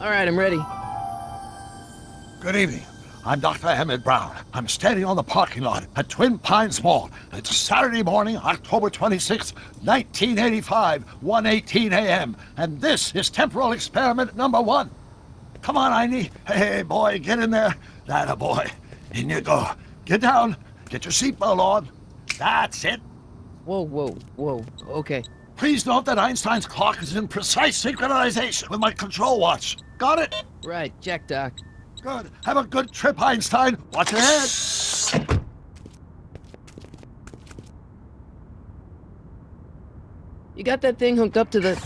All right, I'm ready. Good evening. I'm Dr. Emmett Brown. I'm standing on the parking lot at Twin Pines Mall. It's Saturday morning, October 26th, 1985, 1:18 a.m. And this is temporal experiment number 1. Come on, Einie. Hey, boy, get in there. That a boy. In you go. Get down. Get your seatbelt on. That's it. Whoa, okay. Please note that Einstein's clock is in precise synchronization with my control watch. Got it? Right, check, Doc. Good. Have a good trip, Einstein. Watch your head. You got that thing hooked up to the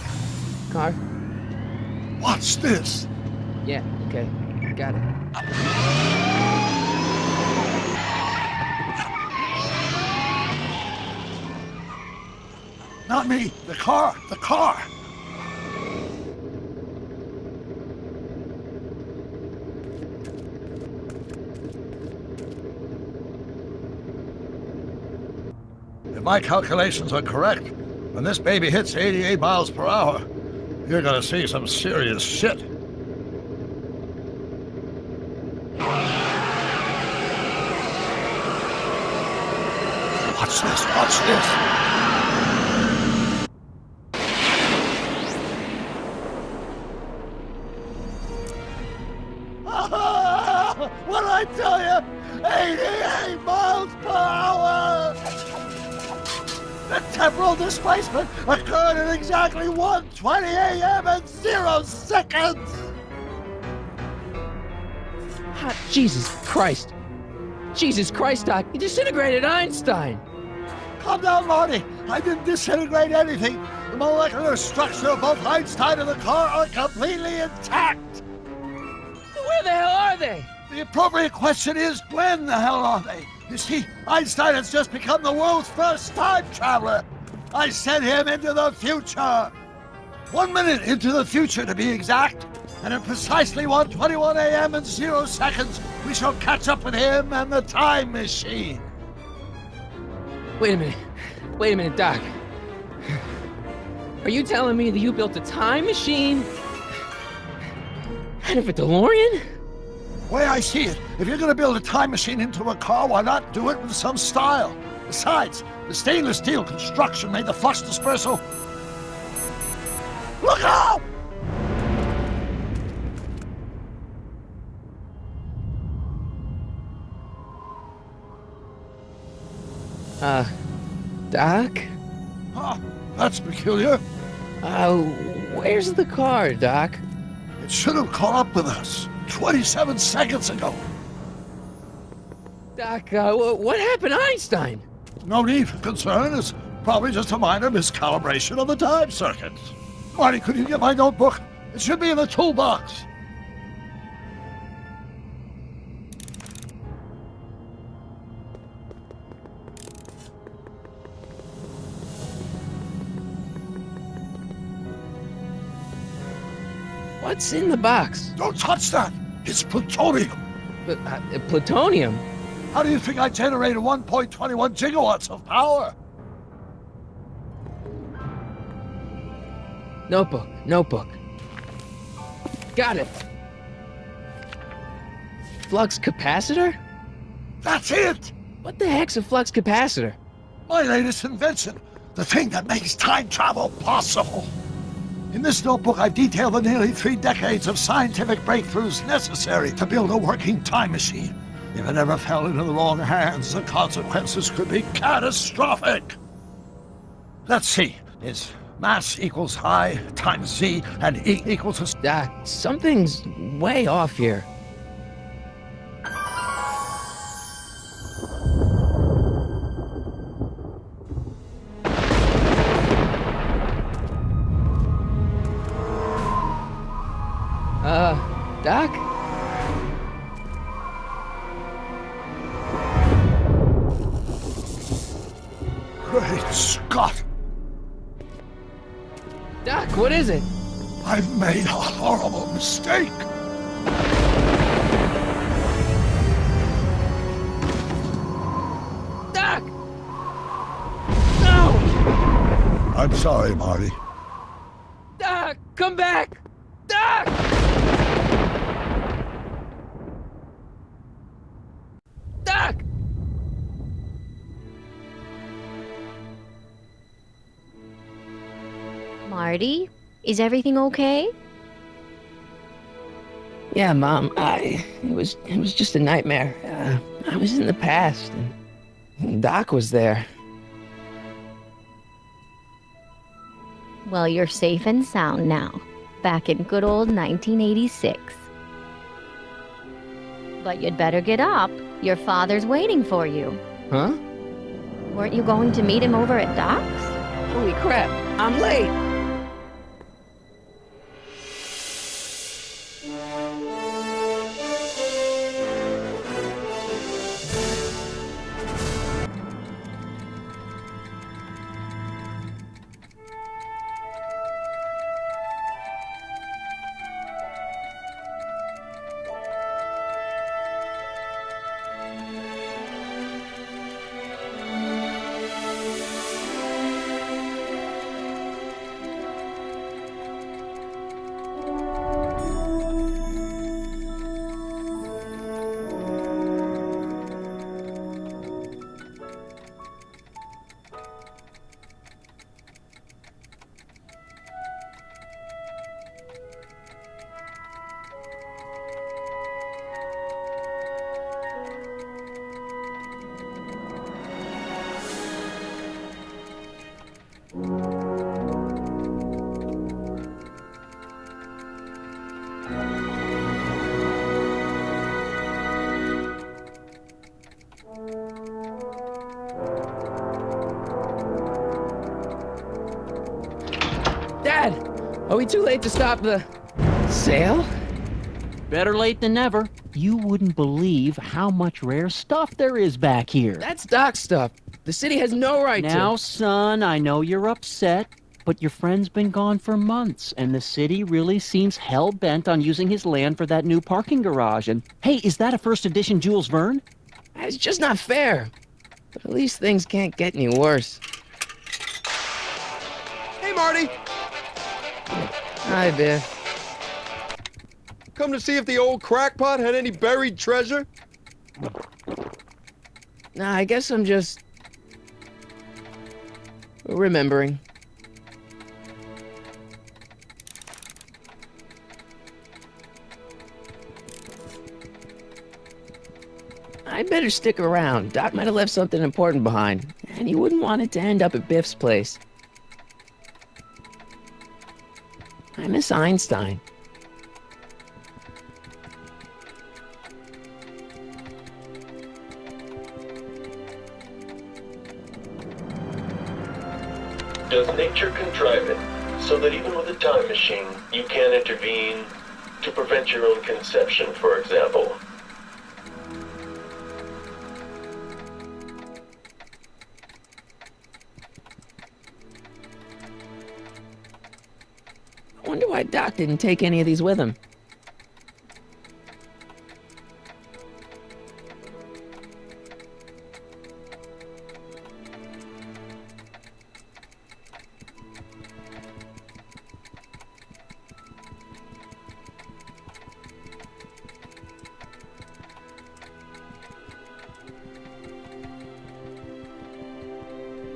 car? Watch this. Yeah, okay. Got it. Not me. The car. The car. If my calculations are correct, when this baby hits 88 miles per hour, you're gonna see some serious shit. Watch this, watch this. What did I tell you? 88 miles per hour! The temporal displacement occurred at exactly 1:20 a.m. and 0 seconds! Jesus Christ. Jesus Christ, Doc. You disintegrated Einstein. Calm down, Marty. I didn't disintegrate anything. The molecular structure of both Einstein and the car are completely intact. Where the hell are they? The appropriate question is, when the hell are they? You see, Einstein has just become the world's first time traveler. I sent him into the future. 1 minute into the future, to be exact. And at precisely 1:21 a.m. and 0 seconds, we shall catch up with him and the time machine. Wait a minute, Doc. Are you telling me that you built a time machine out of a DeLorean? The way I see it, if you're going to build a time machine into a car, why not do it with some style? Besides, the stainless steel construction made the flux dispersal. Look out! Doc? Huh, that's peculiar. Where's the car, Doc? It should have caught up with us 27 seconds ago. Doc, what happened to Einstein? No need for concern. It's probably just a minor miscalibration of the time circuits. Marty, could you get my notebook? It should be in the toolbox. What's in the box? Don't touch that! It's plutonium! Plutonium? How do you think I generated 1.21 gigawatts of power? Notebook. Got it. Flux capacitor? That's it! What the heck's a flux capacitor? My latest invention. The thing that makes time travel possible. In this notebook, I've detailed the nearly 3 decades of scientific breakthroughs necessary to build a working time machine. If it ever fell into the wrong hands, the consequences could be catastrophic. Let's see. It's mass equals I times Z and E equals to... Doc, something's way off here. Doc? Great Scott! Doc, what is it? I've made a horrible mistake! Doc! No! I'm sorry, Marty. Doc, come back! Doc! Marty, is everything okay? Yeah, Mom, it was just a nightmare. I was in the past, and Doc was there. Well, you're safe and sound now, back in good old 1986. But you'd better get up. Your father's waiting for you. Huh? Weren't you going to meet him over at Doc's? Holy crap, I'm late! Dad, are we too late to stop the sale? Better late than never. You wouldn't believe how much rare stuff there is back here. That's Doc's stuff. The city has no right to. Now, son, I know you're upset, but your friend's been gone for months, and the city really seems hell-bent on using his land for that new parking garage. And, hey, is that a first edition Jules Verne? It's just not fair. But at least things can't get any worse. Hey, Marty! Hi, Biff. Come to see if the old crackpot had any buried treasure? Nah, I guess I'm just remembering. I'd better stick around. Doc might have left something important behind, and you wouldn't want it to end up at Biff's place. I miss Einstein. Does nature contrive it so that even with a time machine, you can intervene to prevent your own conception, for example? I wonder why Doc didn't take any of these with him.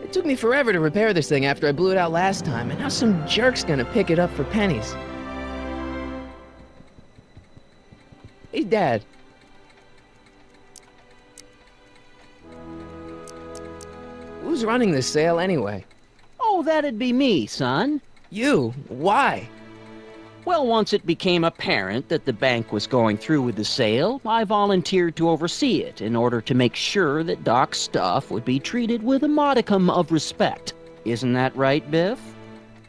It took me forever to repair this thing after I blew it out last time, and now some jerk's gonna pick it up for pennies. Hey, Dad. Who's running this sale anyway? Oh, that'd be me, son. You? Why? Well, once it became apparent that the bank was going through with the sale, I volunteered to oversee it in order to make sure that Doc's stuff would be treated with a modicum of respect. Isn't that right, Biff?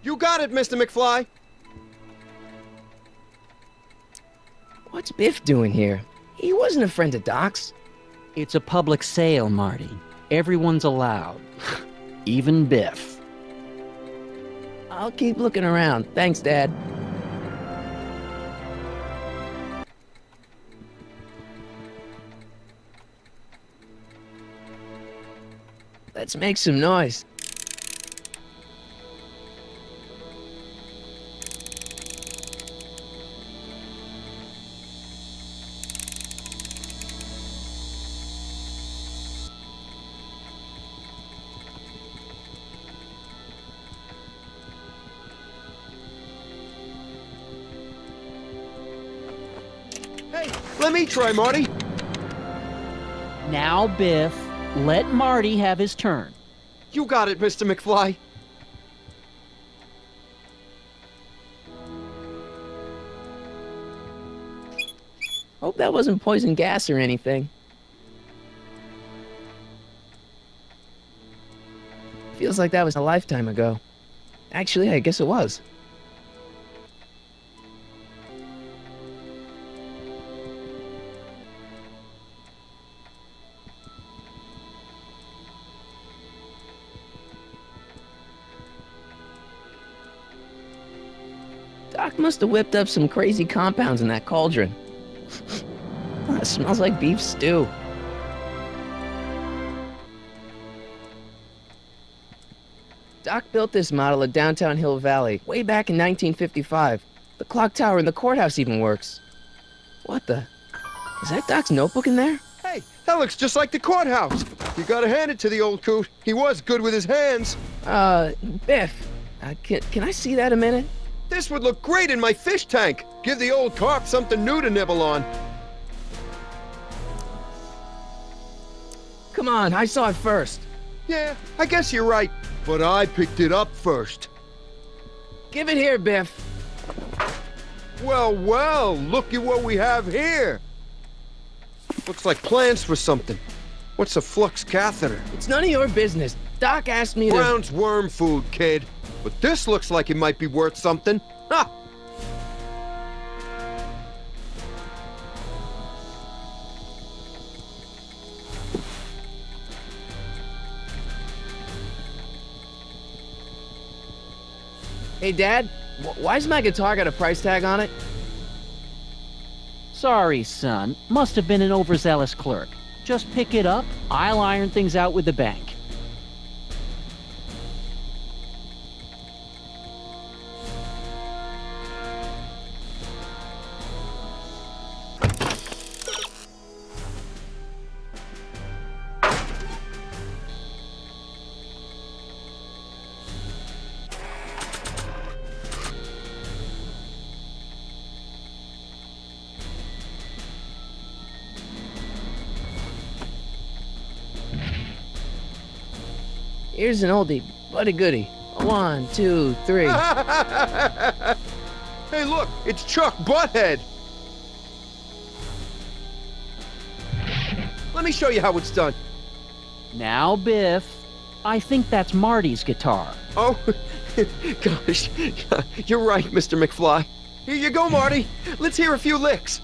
You got it, Mr. McFly! What's Biff doing here? He wasn't a friend of Doc's. It's a public sale, Marty. Everyone's allowed. Even Biff. I'll keep looking around. Thanks, Dad. Let's make some noise. Let me try, Marty. Now, Biff, let Marty have his turn. You got it, Mr. McFly. Hope that wasn't poison gas or anything. Feels like that was a lifetime ago. Actually, I guess it was. Doc must have whipped up some crazy compounds in that cauldron. It smells like beef stew. Doc built this model of downtown Hill Valley way back in 1955. The clock tower in the courthouse even works. What the? Is that Doc's notebook in there? Hey, that looks just like the courthouse. You gotta hand it to the old coot. He was good with his hands. Biff, can I see that a minute? This would look great in my fish tank. Give the old carp something new to nibble on. Come on, I saw it first. Yeah, I guess you're right. But I picked it up first. Give it here, Biff. Well, well, look at what we have here. Looks like plans for something. What's a flux catheter? It's none of your business. Doc asked me to... Brown's worm food, kid. But this looks like it might be worth something. Ha! Hey, Dad, why's my guitar got a price tag on it? Sorry, son. Must have been an overzealous clerk. Just pick it up. I'll iron things out with the bank. Here's an oldie, but a goodie. 1, 2, 3. Hey, look, it's Chuck Butthead. Let me show you how it's done. Now, Biff, I think that's Marty's guitar. Oh, gosh, you're right, Mr. McFly. Here you go, Marty. Let's hear a few licks.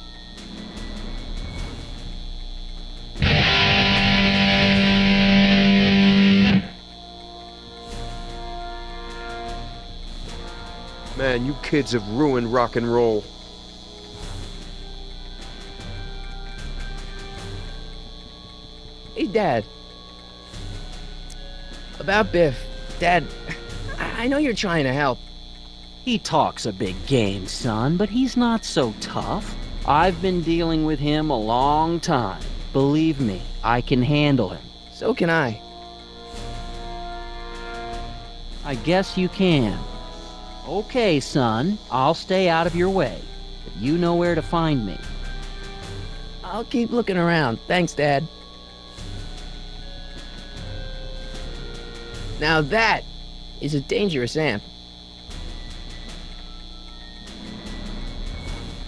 Man, you kids have ruined rock and roll. Hey, Dad. About Biff. Dad, I know you're trying to help. He talks a big game, son, but he's not so tough. I've been dealing with him a long time. Believe me, I can handle him. So can I. I guess you can. Okay, son, I'll stay out of your way, but you know where to find me. I'll keep looking around. Thanks, Dad. Now that is a dangerous amp.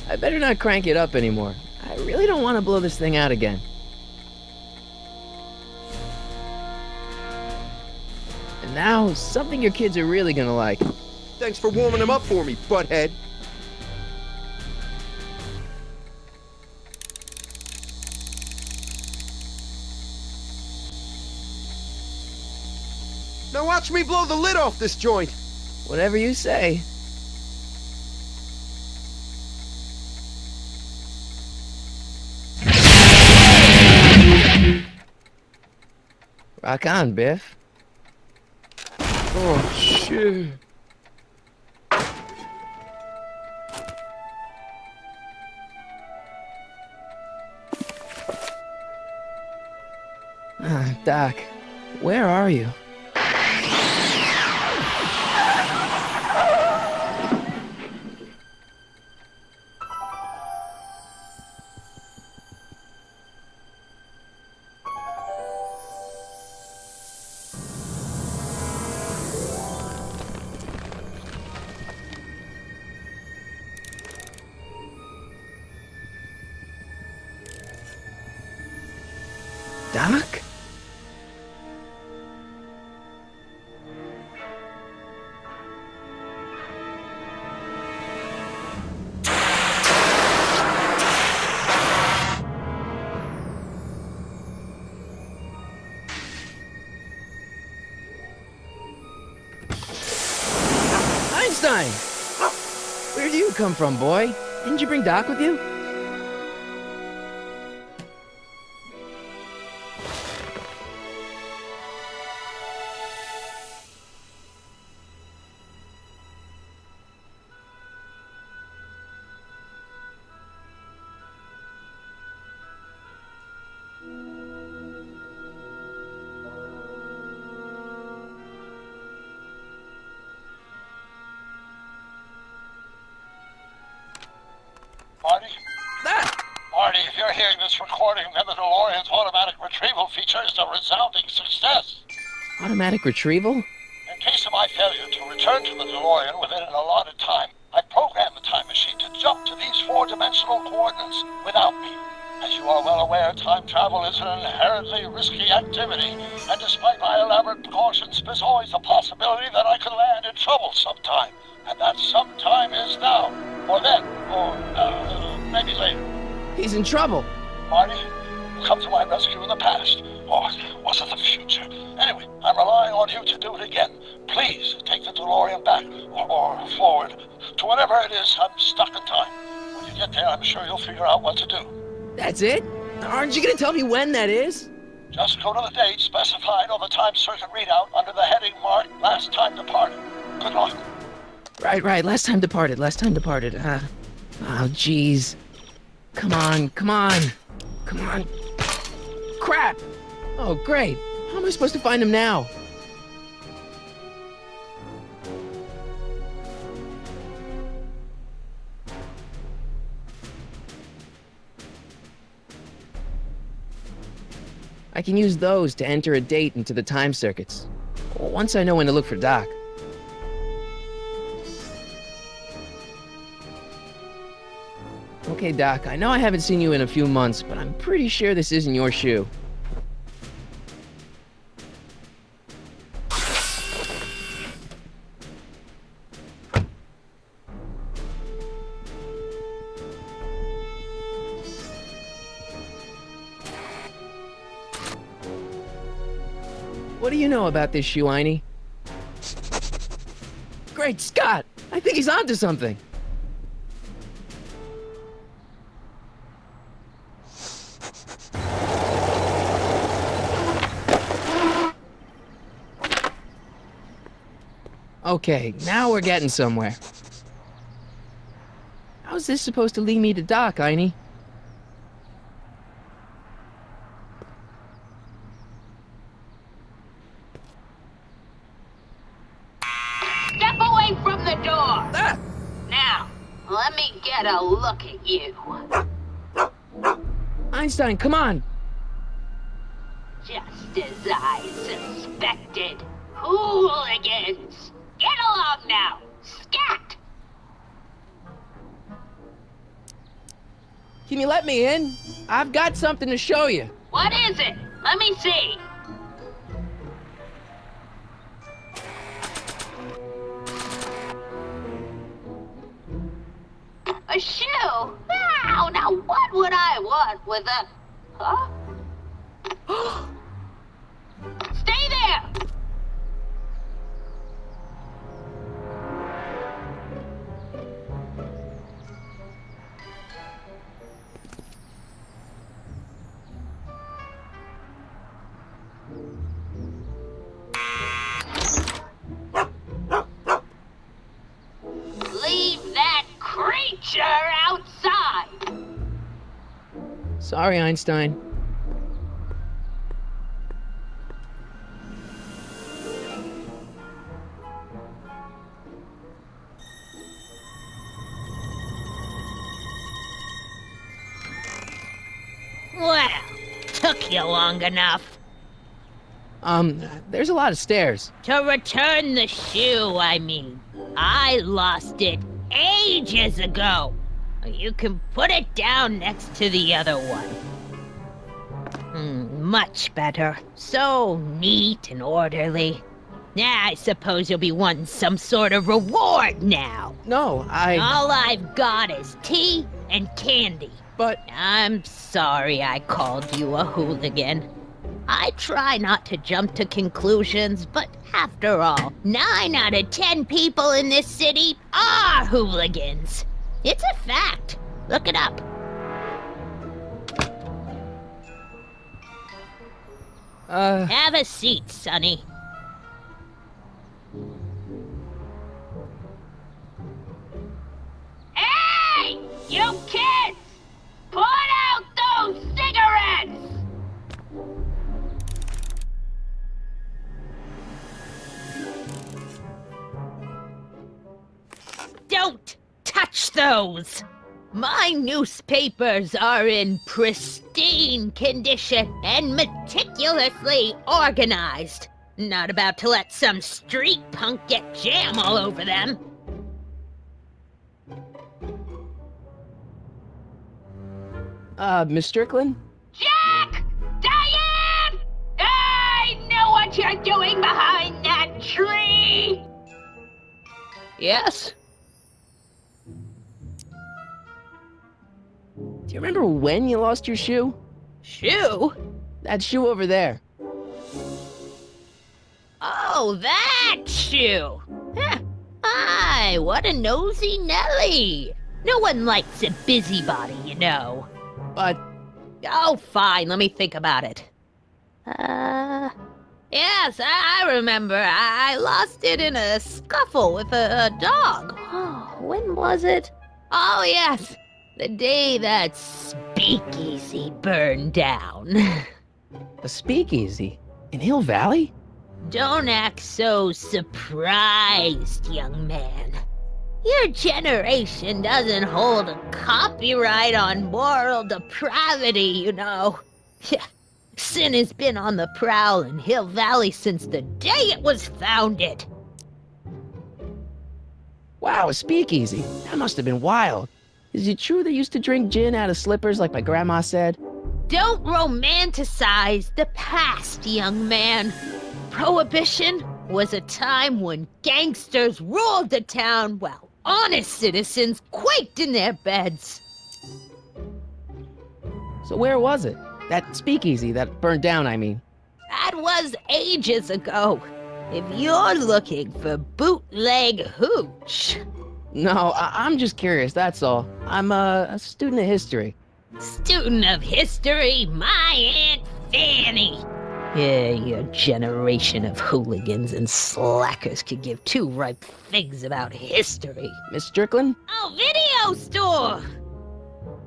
I better not crank it up anymore. I really don't want to blow this thing out again. And now, something your kids are really gonna like. Thanks for warming them up for me, butthead. Now watch me blow the lid off this joint. Whatever you say. Rock on, Biff. Oh, shit. Doc, where are you? Doc? Einstein! Where do you come from, boy? Didn't you bring Doc with you? Marty? Ah! Marty, if you're hearing this recording, then the DeLorean's automatic retrieval feature is a resounding success. Automatic retrieval? In case of my failure to return to the DeLorean within an allotted time, I programmed the time machine to jump to these four-dimensional coordinates without me. As you are well aware, time travel is an inherently risky activity, and despite my elaborate precautions, there's always the possibility that I could land in trouble sometime. And that sometime is now, or then, or maybe later. He's in trouble. Marty, you come to my rescue in the past, or was it the future? Anyway, I'm relying on you to do it again. Please take the DeLorean back, or forward, to whatever it is. I'm stuck in time. When you get there, I'm sure you'll figure out what to do. That's it? Aren't you gonna tell me when that is? Just go to the date specified on the time circuit readout under the heading marked Last Time Departed. Good luck. Right. Last time departed. Oh, jeez. Come on. Crap! Oh, great. How am I supposed to find him now? I can use those to enter a date into the time circuits. Once I know when to look for Doc. Okay, Doc, I know I haven't seen you in a few months, but I'm pretty sure this isn't your shoe. What do you know about this shoe, Einie? Great Scott! I think he's onto something! Okay, now we're getting somewhere. How's this supposed to lead me to Doc, Einie? Step away from the door! Ah! Now, let me get a look at you. Einstein, come on! Just as I suspected. Hooligans! Get along now! Scat! Can you let me in? I've got something to show you. What is it? Let me see. A shoe? Wow, now what would I want with a... Huh? Stay there! Leave that creature outside! Sorry, Einstein. Well, took you long enough. There's a lot of stairs. To return the shoe, I mean. I lost it ages ago. You can put it down next to the other one. much better. So neat and orderly. Yeah, I suppose you'll be wanting some sort of reward now. No, All I've got is tea and candy. But... I'm sorry I called you a hooligan. I try not to jump to conclusions, but after all, 9 out of 10 people in this city are hooligans. It's a fact. Look it up. Have a seat, Sonny. Hey! You kids! Put out those cigarettes! Don't touch those! My newspapers are in pristine condition and meticulously organized. Not about to let some street punk get jam all over them. Miss Strickland? Jack! Diane! I know what you're doing behind that tree! Yes? Do you remember when you lost your shoe? Shoe? That shoe over there. Oh, that shoe! Huh. Aye, what a nosy Nelly! No one likes a busybody, you know. But... Oh, fine, let me think about it. Yes, I remember. I lost it in a scuffle with a dog. Oh, when was it? Oh, yes, the day that speakeasy burned down. a speakeasy? In Hill Valley? Don't act so surprised, young man. Your generation doesn't hold a copyright on moral depravity, you know. Sin has been on the prowl in Hill Valley since the day it was founded. Wow, a speakeasy. That must have been wild. Is it true they used to drink gin out of slippers like my grandma said? Don't romanticize the past, young man. Prohibition was a time when gangsters ruled the town while honest citizens quaked in their beds. So where was it? That speakeasy that burned down, I mean. That was ages ago. If you're looking for bootleg hooch. No, I'm just curious, that's all. I'm a student of history. Student of history, my Aunt Fanny. Yeah, your generation of hooligans and slackers could give two ripe figs about history. Miss Strickland? Oh, video store!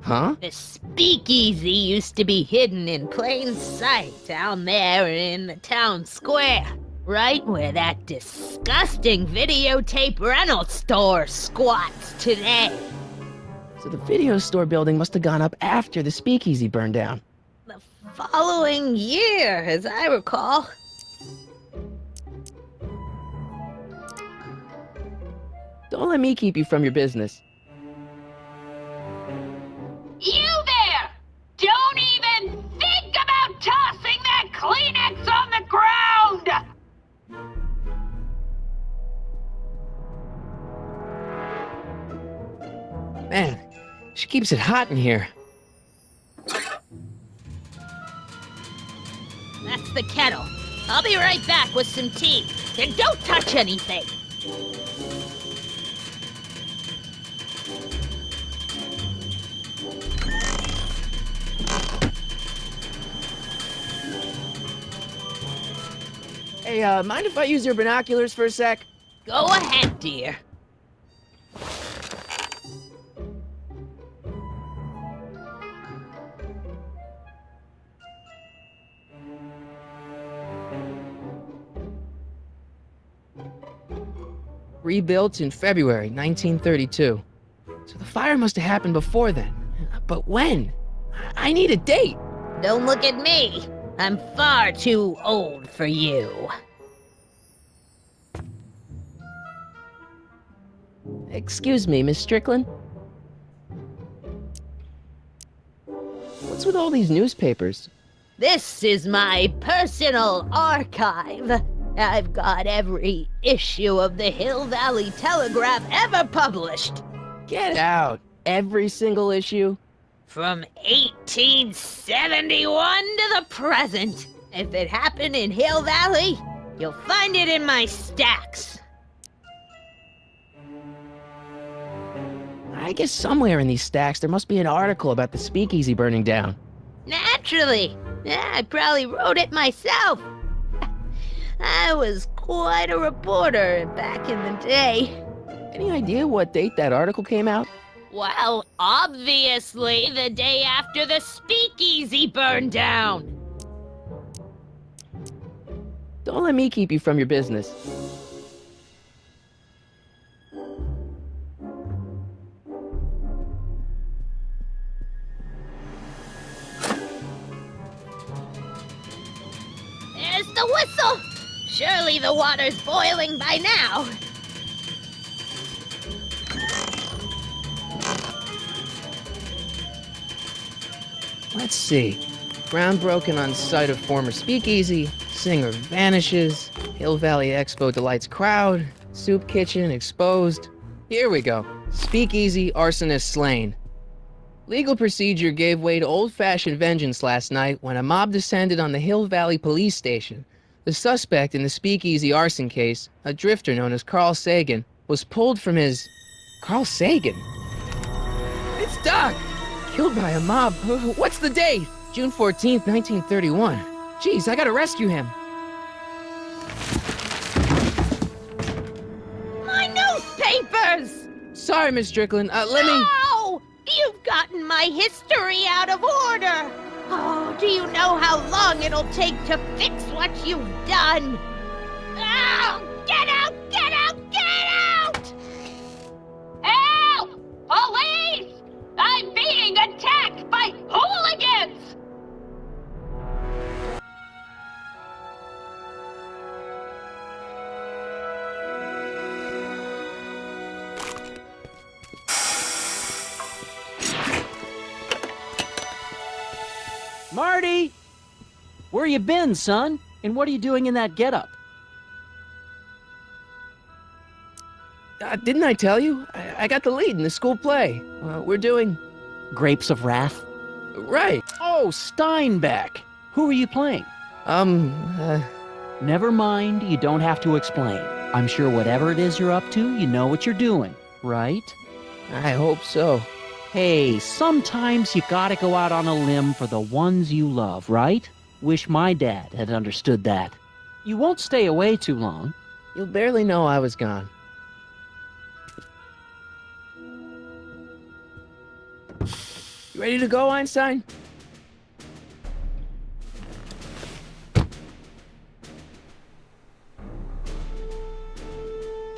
Huh? The speakeasy used to be hidden in plain sight down there in the town square. Right where that disgusting videotape rental store squats today. So the video store building must have gone up after the speakeasy burned down. The following year, as I recall. Don't let me keep you from your business. You there! Don't even think about tossing that Kleenex on the ground! Man, she keeps it hot in here. That's the kettle. I'll be right back with some tea. And don't touch anything. Hey, mind if I use your binoculars for a sec? Go ahead, dear. Rebuilt in February 1932. So the fire must have happened before then. But when? I need a date. Don't look at me. I'm far too old for you. Excuse me, Miss Strickland? What's with all these newspapers? This is my personal archive. I've got every issue of the Hill Valley Telegraph ever published. Get out. Every single issue? From 1871 to the present. If it happened in Hill Valley, you'll find it in my stacks. I guess somewhere in these stacks there must be an article about the speakeasy burning down. Naturally. I probably wrote it myself. I was quite a reporter back in the day. Any idea what date that article came out? Well, obviously the day after the speakeasy burned down. Don't let me keep you from your business. There's the whistle! Surely the water's boiling by now. Let's see. Ground broken on site of former speakeasy. Singer vanishes. Hill Valley Expo delights crowd. Soup kitchen exposed. Here we go. Speakeasy arsonist slain. Legal procedure gave way to old-fashioned vengeance last night when a mob descended on the Hill Valley police station. The suspect in the speakeasy arson case, a drifter known as Carl Sagan, was pulled from his... Carl Sagan? It's Doc! Killed by a mob. What's the date? June 14th, 1931. Jeez, I gotta rescue him. My newspapers! Sorry, Miss Strickland. Let me... No! You've gotten my history out of order! Oh, do you know how long it'll take to fix what you've done? Oh, get out! Get out! Get out! Help! Police! I'm being attacked by hooligans! Marty! Where you been, son? And what are you doing in that getup? Didn't I tell you? I got the lead in the school play. We're doing... Grapes of Wrath? Right. Oh, Steinbeck! Who are you playing? Never mind, you don't have to explain. I'm sure whatever it is you're up to, you know what you're doing, right? I hope so. Hey, sometimes you gotta go out on a limb for the ones you love, right? Wish my dad had understood that. You won't stay away too long. You'll barely know I was gone. You ready to go, Einstein?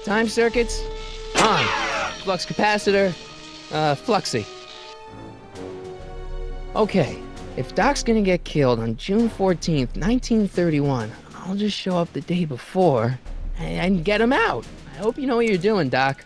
Time circuits? On. Flux capacitor? Fluxy. Okay, if Doc's gonna get killed on June 14th, 1931, I'll just show up the day before and get him out. I hope you know what you're doing, Doc.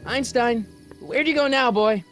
Einstein, where'd you go now, boy?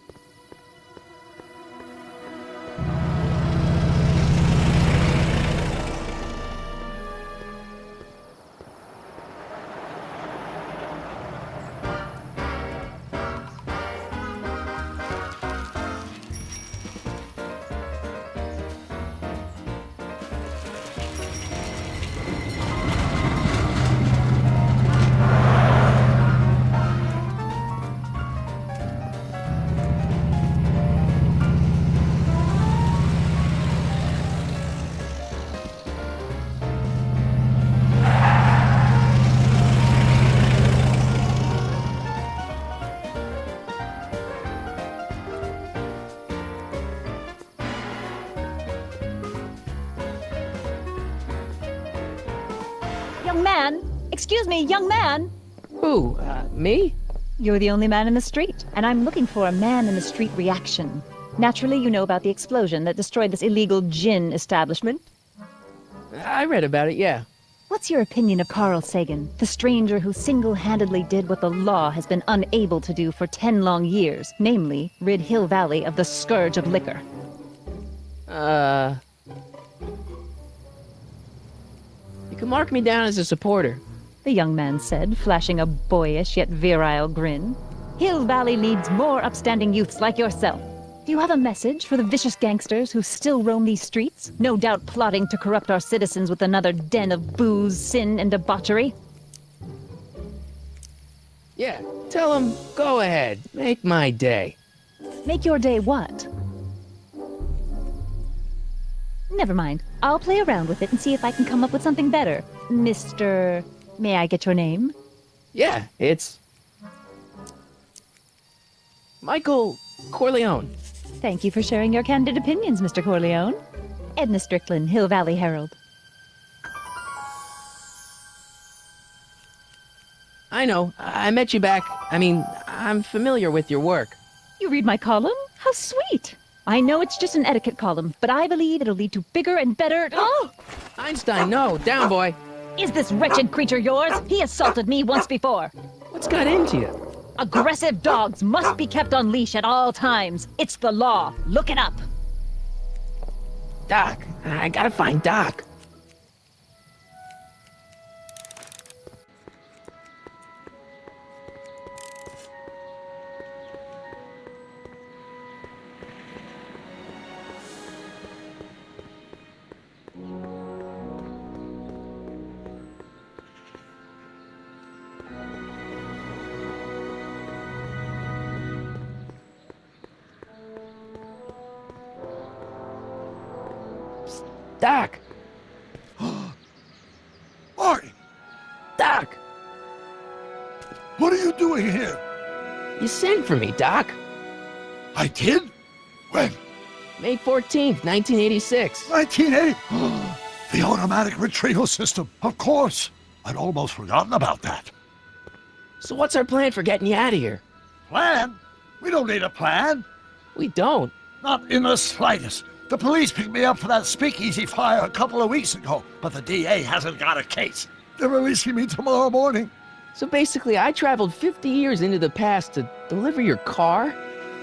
Young man! Excuse me, young man! Who, me? You're the only man in the street, and I'm looking for a man-in-the-street reaction. Naturally, you know about the explosion that destroyed this illegal gin establishment. I read about it, yeah. What's your opinion of Carl Sagan, the stranger who single-handedly did what the law has been unable to do for 10 long years, namely, rid Hill Valley of the scourge of liquor? You can mark me down as a supporter. The young man said, flashing a boyish yet virile grin. Hill Valley needs more upstanding youths like yourself. Do you have a message for the vicious gangsters who still roam these streets, no doubt plotting to corrupt our citizens with another den of booze, sin, and debauchery? Yeah, tell them, go ahead, make my day. Make your day what? Never mind. I'll play around with it and see if I can come up with something better. Mr... May I get your name? Yeah, it's... Michael Corleone. Thank you for sharing your candid opinions, Mr. Corleone. Edna Strickland, Hill Valley Herald. I know, I met you back. I'm familiar with your work. You read my column? How sweet! I know it's just an etiquette column, but I believe it'll lead to bigger and better... Oh! Einstein, no, down, boy. Is this wretched creature yours? He assaulted me once before. What's got into you? Aggressive dogs must be kept on leash at all times. It's the law. Look it up. Doc, I gotta find Doc. Doc! Marty! Doc! What are you doing here? You sent for me, Doc. I did? When? May 14th, 1986. 1980? The automatic retrieval system. Of course. I'd almost forgotten about that. So what's our plan for getting you out of here? Plan? We don't need a plan. We don't. Not in the slightest. The police picked me up for that speakeasy fire a couple of weeks ago, but the DA hasn't got a case. They're releasing me tomorrow morning. So basically, I traveled 50 years into the past to deliver your car?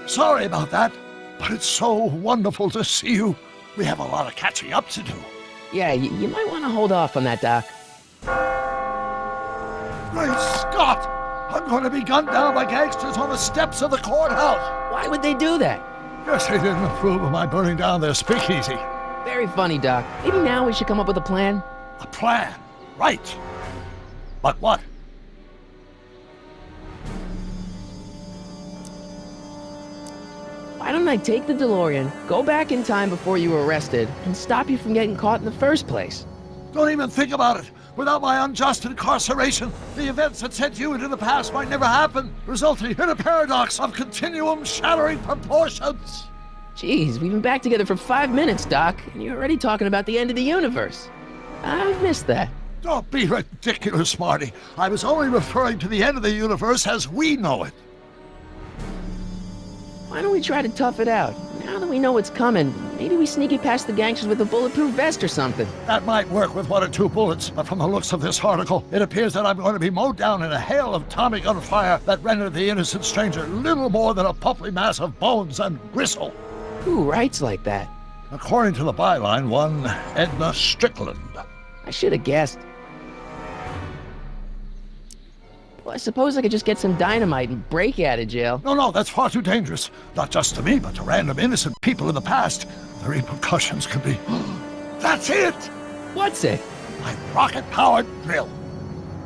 Sorry about that, but it's so wonderful to see you. We have a lot of catching up to do. Yeah, you might want to hold off on that, Doc. Great Scott! I'm going to be gunned down by gangsters on the steps of the courthouse. Why would they do that? Guess they didn't approve of my burning down their speakeasy. Very funny, Doc. Maybe now we should come up with a plan? A plan, right. But what? Why don't I take the DeLorean, go back in time before you were arrested, and stop you from getting caught in the first place? Don't even think about it. Without my unjust incarceration, the events that sent you into the past might never happen, resulting in a paradox of continuum-shattering proportions. Jeez, we've been back together for 5 minutes, Doc, and you're already talking about the end of the universe. I've missed that. Don't be ridiculous, Marty. I was only referring to the end of the universe as we know it. Why don't we try to tough it out? Now that we know what's coming, maybe we sneak it past the gangsters with a bulletproof vest or something. That might work with 1 or 2 bullets, but from the looks of this article, it appears that I'm going to be mowed down in a hail of Tommy gunfire that rendered the innocent stranger little more than a pulpy mass of bones and gristle. Who writes like that? According to the byline, one Edna Strickland. I should have guessed. Well, I suppose I could just get some dynamite and break out of jail. No, that's far too dangerous. Not just to me, but to random innocent people in the past. The repercussions could be... That's it! What's it? My rocket-powered drill.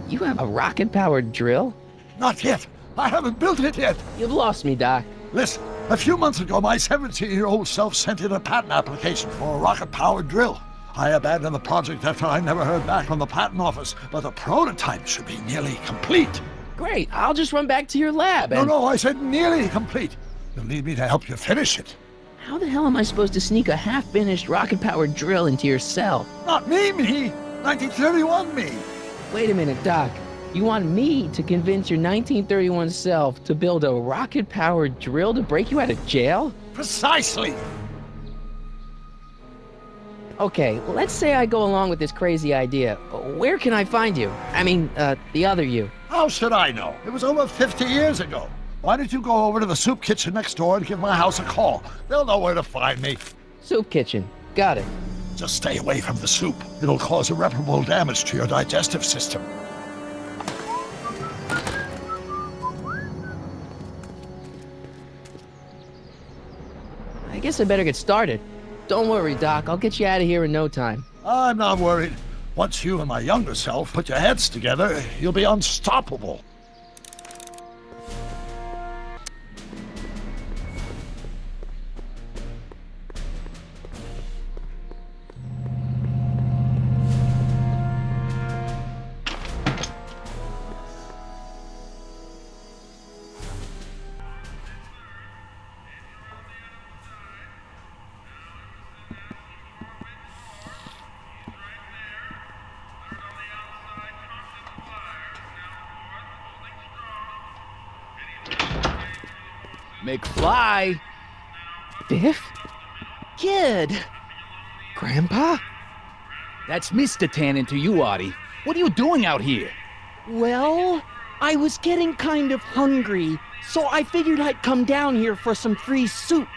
You have a rocket-powered drill? Not yet. I haven't built it yet. You've lost me, Doc. Listen, a few months ago, my 17-year-old self sent in a patent application for a rocket-powered drill. I abandoned the project after I never heard back from the patent office, but the prototype should be nearly complete. Great, I'll just run back to your lab and... No, I said nearly complete. You'll need me to help you finish it. How the hell am I supposed to sneak a half-finished rocket-powered drill into your cell? Not me. 1931 me. Wait a minute, Doc. You want me to convince your 1931 self to build a rocket-powered drill to break you out of jail? Precisely. Okay, well, let's say I go along with this crazy idea. Where can I find you? I mean, the other you. How should I know? It was over 50 years ago. Why don't you go over to the soup kitchen next door and give my house a call? They'll know where to find me. Soup kitchen. Got it. Just stay away from the soup. It'll cause irreparable damage to your digestive system. I guess I better get started. Don't worry, Doc. I'll get you out of here in no time. I'm not worried. Once you and my younger self put your heads together, you'll be unstoppable. McFly! Biff? Kid! Grandpa? That's Mr. Tannen to you, Artie. What are you doing out here? Well, I was getting kind of hungry, so I figured I'd come down here for some free soup.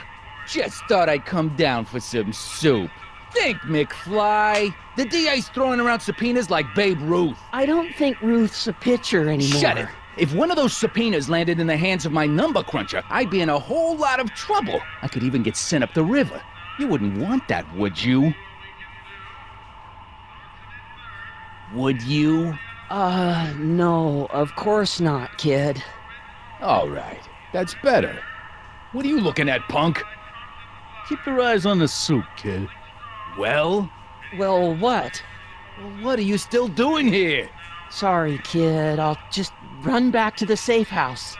Just thought I'd come down for some soup. Think, McFly. The DA's throwing around subpoenas like Babe Ruth. I don't think Ruth's a pitcher anymore. Shut it. If one of those subpoenas landed in the hands of my number cruncher, I'd be in a whole lot of trouble. I could even get sent up the river. You wouldn't want that, would you? Would you? No, of course not, kid. All right, that's better. What are you looking at, punk? Keep your eyes on the soup, kid. Well, Well, what? what are you still doing here? Sorry, kid. I'll just run back to the safe house.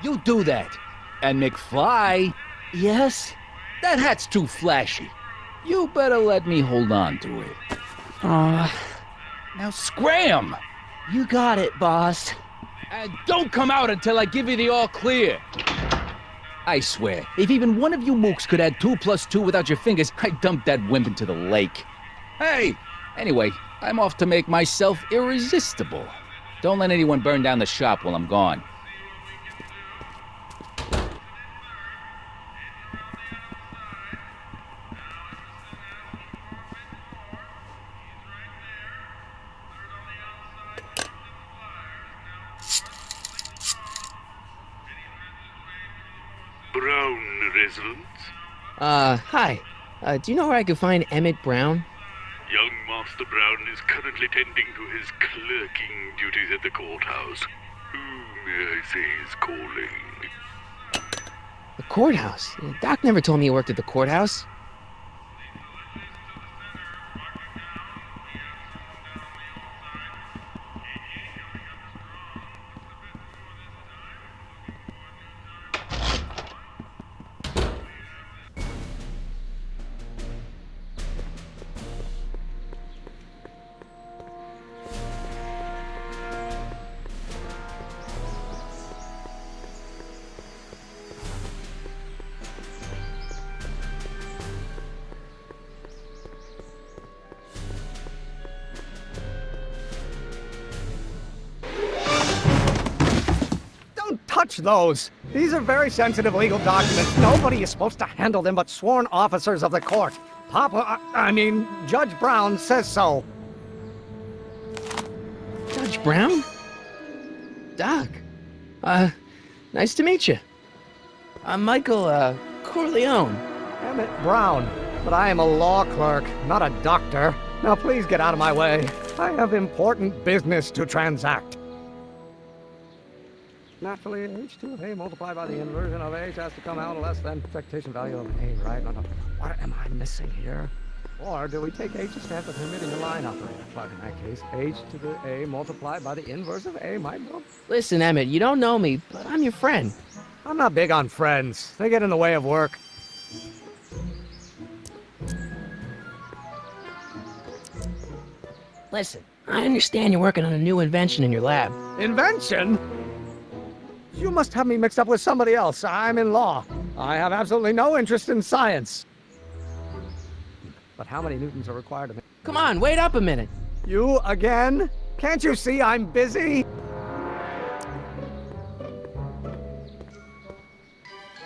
You do that. And McFly, Yes? that hat's too flashy. You better let me hold on to it. Now scram! You got it, boss. And don't come out until I give you the all clear. I swear, if even one of you mooks could add 2 + 2 without your fingers, I'd dump that wimp into the lake. Hey! Anyway, I'm off to make myself irresistible. Don't let anyone burn down the shop while I'm gone. Brown residence? Hi. Do you know where I could find Emmett Brown? Young Master Brown is currently tending to his clerking duties at the courthouse. Who, may I say, is calling? The courthouse? Doc never told me he worked at the courthouse. touch those. These are very sensitive legal documents. Nobody is supposed to handle them but sworn officers of the court. Judge Brown says so. Judge Brown? Doc. Nice to meet you. I'm Michael, Corleone. Emmett Brown. But I am a law clerk, not a doctor. Now please get out of my way. I have important business to transact. Naturally, h2 of a multiplied by the inversion of h has to come out less than expectation value of a, right? No. What am I missing here? Or do we take h to stand for permitting the line operator? But in that case, h to the a multiplied by the inverse of a might go. Listen, Emmett, you don't know me, but I'm your friend. I'm not big on friends. They get in the way of work. Listen, I understand you're working on a new invention in your lab. Invention? You must have me mixed up with somebody else. I'm in law. I have absolutely no interest in science. But how many newtons are required to make... Come on, wait up a minute. You again? Can't you see I'm busy?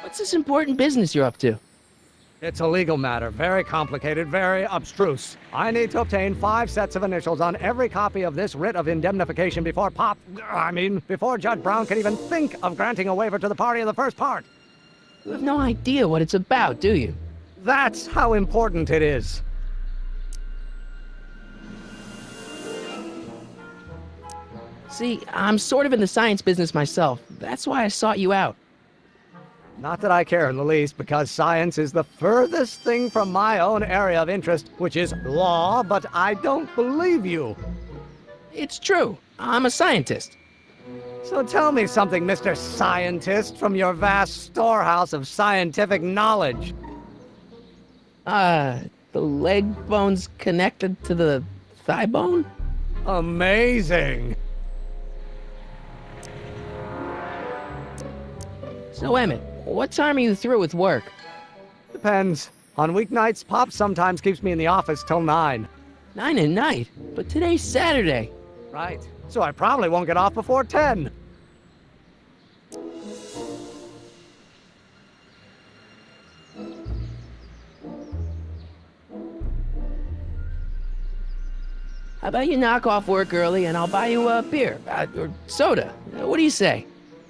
What's this important business you're up to? It's a legal matter, very complicated, very abstruse. I need to obtain 5 sets of initials on every copy of this writ of indemnification before before Judge Brown can even think of granting a waiver to the party in the first part. You have no idea what it's about, do you? That's how important it is. See, I'm sort of in the science business myself. That's why I sought you out. Not that I care in the least, because science is the furthest thing from my own area of interest, which is law, but I don't believe you. It's true. I'm a scientist. So tell me something, Mr. Scientist, from your vast storehouse of scientific knowledge. The leg bone's connected to the thigh bone? Amazing. So, Emmett, what time are you through with work? Depends. On weeknights, Pop sometimes keeps me in the office till 9. 9 at night? But today's Saturday. Right. So I probably won't get off before 10. How about you knock off work early and I'll buy you a beer, or soda. What do you say?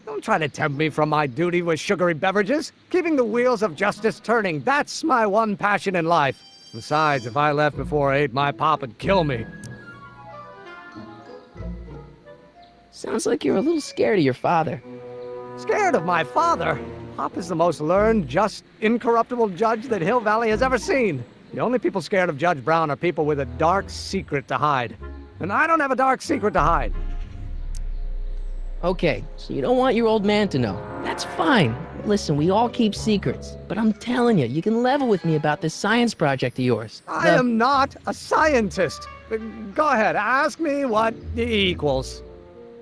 Don't try to tempt me from my duty with sugary beverages. Keeping the wheels of justice turning, that's my one passion in life. Besides, if I left before 8, my pop would kill me. Sounds like you're a little scared of your father. Scared of my father? Pop is the most learned, just, incorruptible judge that Hill Valley has ever seen. The only people scared of Judge Brown are people with a dark secret to hide. And I don't have a dark secret to hide. Okay, so you don't want your old man to know. That's fine. Listen, we all keep secrets. But I'm telling you, you can level with me about this science project of yours. I am not a scientist. Go ahead, ask me what E equals.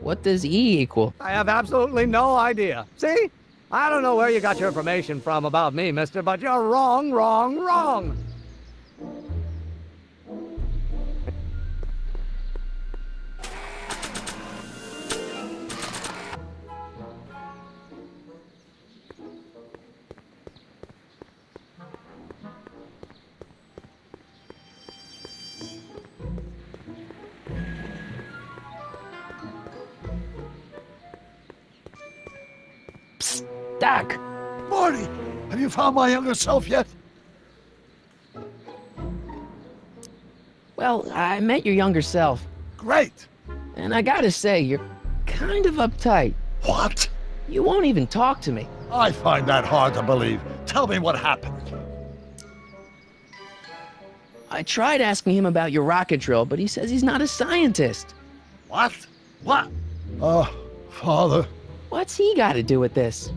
What does E equal? I have absolutely no idea. See? I don't know where you got your information from about me, mister, but you're wrong, wrong, wrong. Doc! Marty, have you found my younger self yet? Well, I met your younger self. Great. And I gotta say, you're kind of uptight. What? You won't even talk to me. I find that hard to believe. Tell me what happened. I tried asking him about your rocket drill, but he says he's not a scientist. What? What? Father. What's he got to do with this?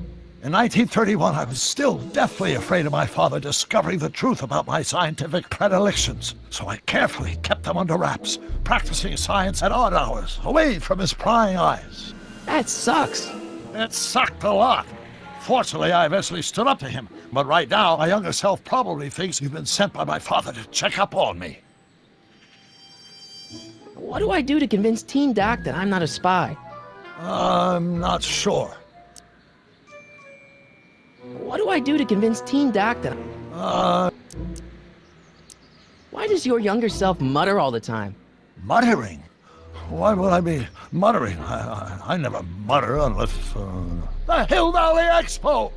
In 1931, I was still deathly afraid of my father discovering the truth about my scientific predilections, so I carefully kept them under wraps, practicing science at odd hours, away from his prying eyes. That sucks. It sucked a lot. Fortunately, I eventually stood up to him, but right now, my younger self probably thinks he's been sent by my father to check up on me. What do I do to convince Teen Doc that I'm not a spy? I'm not sure. What do I do to convince Teen Doc that... Why does your younger self mutter all the time? Muttering? Why would I be muttering? I never mutter unless... The Hill Valley Expo!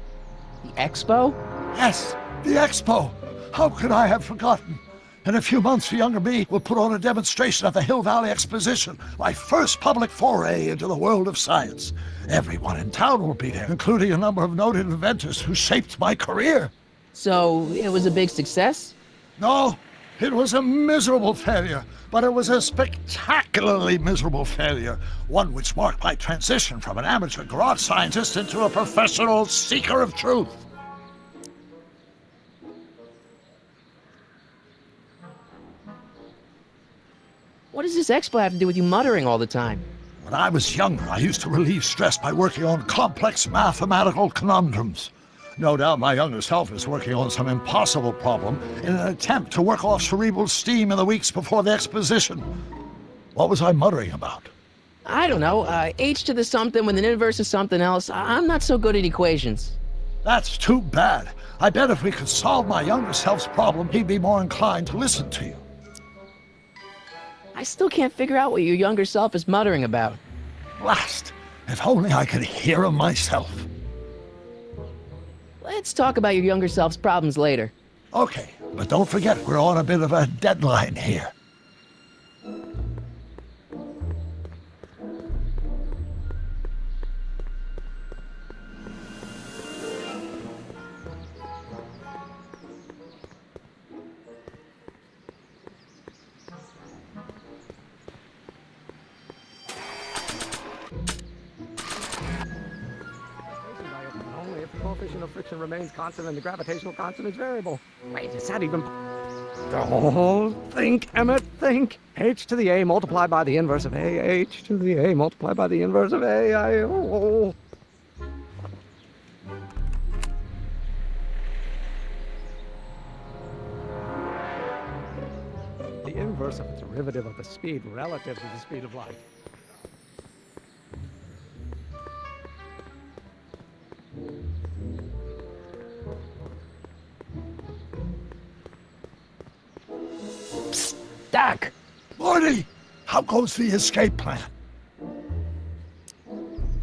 The Expo? Yes, the Expo! How could I have forgotten? In a few months, the younger me will put on a demonstration at the Hill Valley Exposition, my first public foray into the world of science. Everyone in town will be there, including a number of noted inventors who shaped my career. So, it was a big success? No, it was a miserable failure, but it was a spectacularly miserable failure, one which marked my transition from an amateur garage scientist into a professional seeker of truth. What does this expo have to do with you muttering all the time? When I was younger, I used to relieve stress by working on complex mathematical conundrums. No doubt my younger self is working on some impossible problem in an attempt to work off cerebral steam in the weeks before the exposition. What was I muttering about? I don't know, h to the something with an inverse of something else. I'm not so good at equations. That's too bad. I bet if we could solve my younger self's problem, he'd be more inclined to listen to you. I still can't figure out what your younger self is muttering about. Blast! If only I could hear him myself. Let's talk about your younger self's problems later. Okay, but don't forget we're on a bit of a deadline here. Only if the coefficient of friction remains constant and the gravitational constant is variable. Wait, is that even... Oh, think, Emmett, think. H to the A multiplied by the inverse of A. H to the A multiplied by the inverse of A. The inverse of the derivative of the speed relative to the speed of light. Psst, Doc! Marty! How goes the escape plan?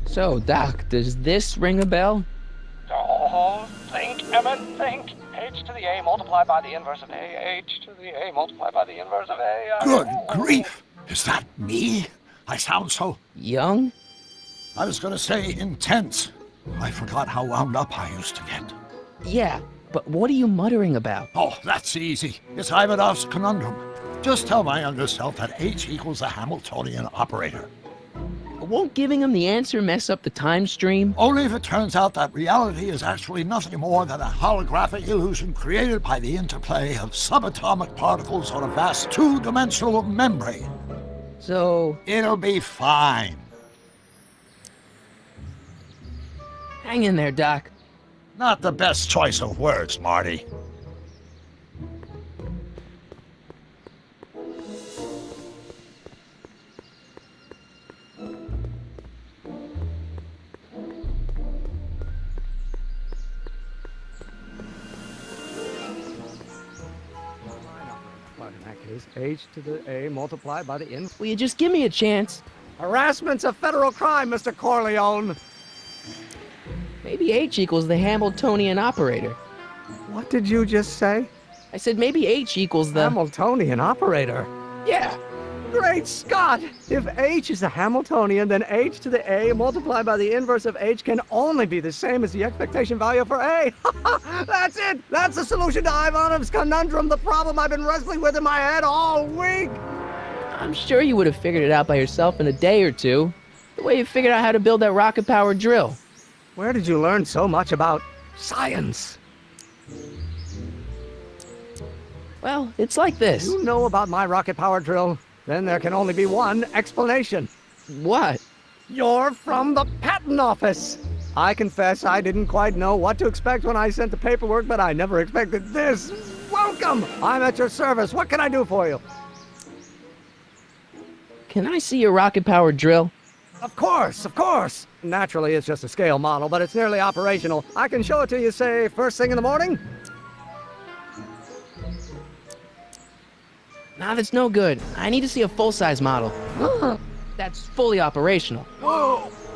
So, Doc, does this ring a bell? Oh, think, Emmett, think. H to the A multiplied by the inverse of A. H to the A multiplied by the inverse of A. Good grief! Is that me? I sound so... Young? I was gonna say intense. I forgot how wound up I used to get. Yeah, but what are you muttering about? Oh, that's easy. It's Ivanov's conundrum. Just tell my younger self that H equals a Hamiltonian operator. Won't giving him the answer mess up the time stream? Only if it turns out that reality is actually nothing more than a holographic illusion created by the interplay of subatomic particles on a vast two-dimensional membrane. So... It'll be fine. Hang in there, Doc. Not the best choice of words, Marty. But in that case, H to the A multiplied by the inverse. Will you just give me a chance? Harassment's a federal crime, Mr. Corleone. Maybe H equals the Hamiltonian operator. What did you just say? I said maybe H equals the... Hamiltonian operator. Yeah! Great Scott! If H is a Hamiltonian, then H to the A multiplied by the inverse of H can only be the same as the expectation value for A. That's it! That's the solution to Ivanov's conundrum, the problem I've been wrestling with in my head all week! I'm sure you would have figured it out by yourself in a day or two. The way you figured out how to build that rocket-powered drill. Where did you learn so much about science? Well, it's like this. You know about my rocket-powered drill? Then there can only be one explanation. What? You're from the patent office. I confess I didn't quite know what to expect when I sent the paperwork, but I never expected this. Welcome! I'm at your service. What can I do for you? Can I see your rocket-powered drill? Of course. Naturally, it's just a scale model, but it's nearly operational. I can show it to you, say, first thing in the morning? Nah, that's no good. I need to see a full-size model. That's fully operational.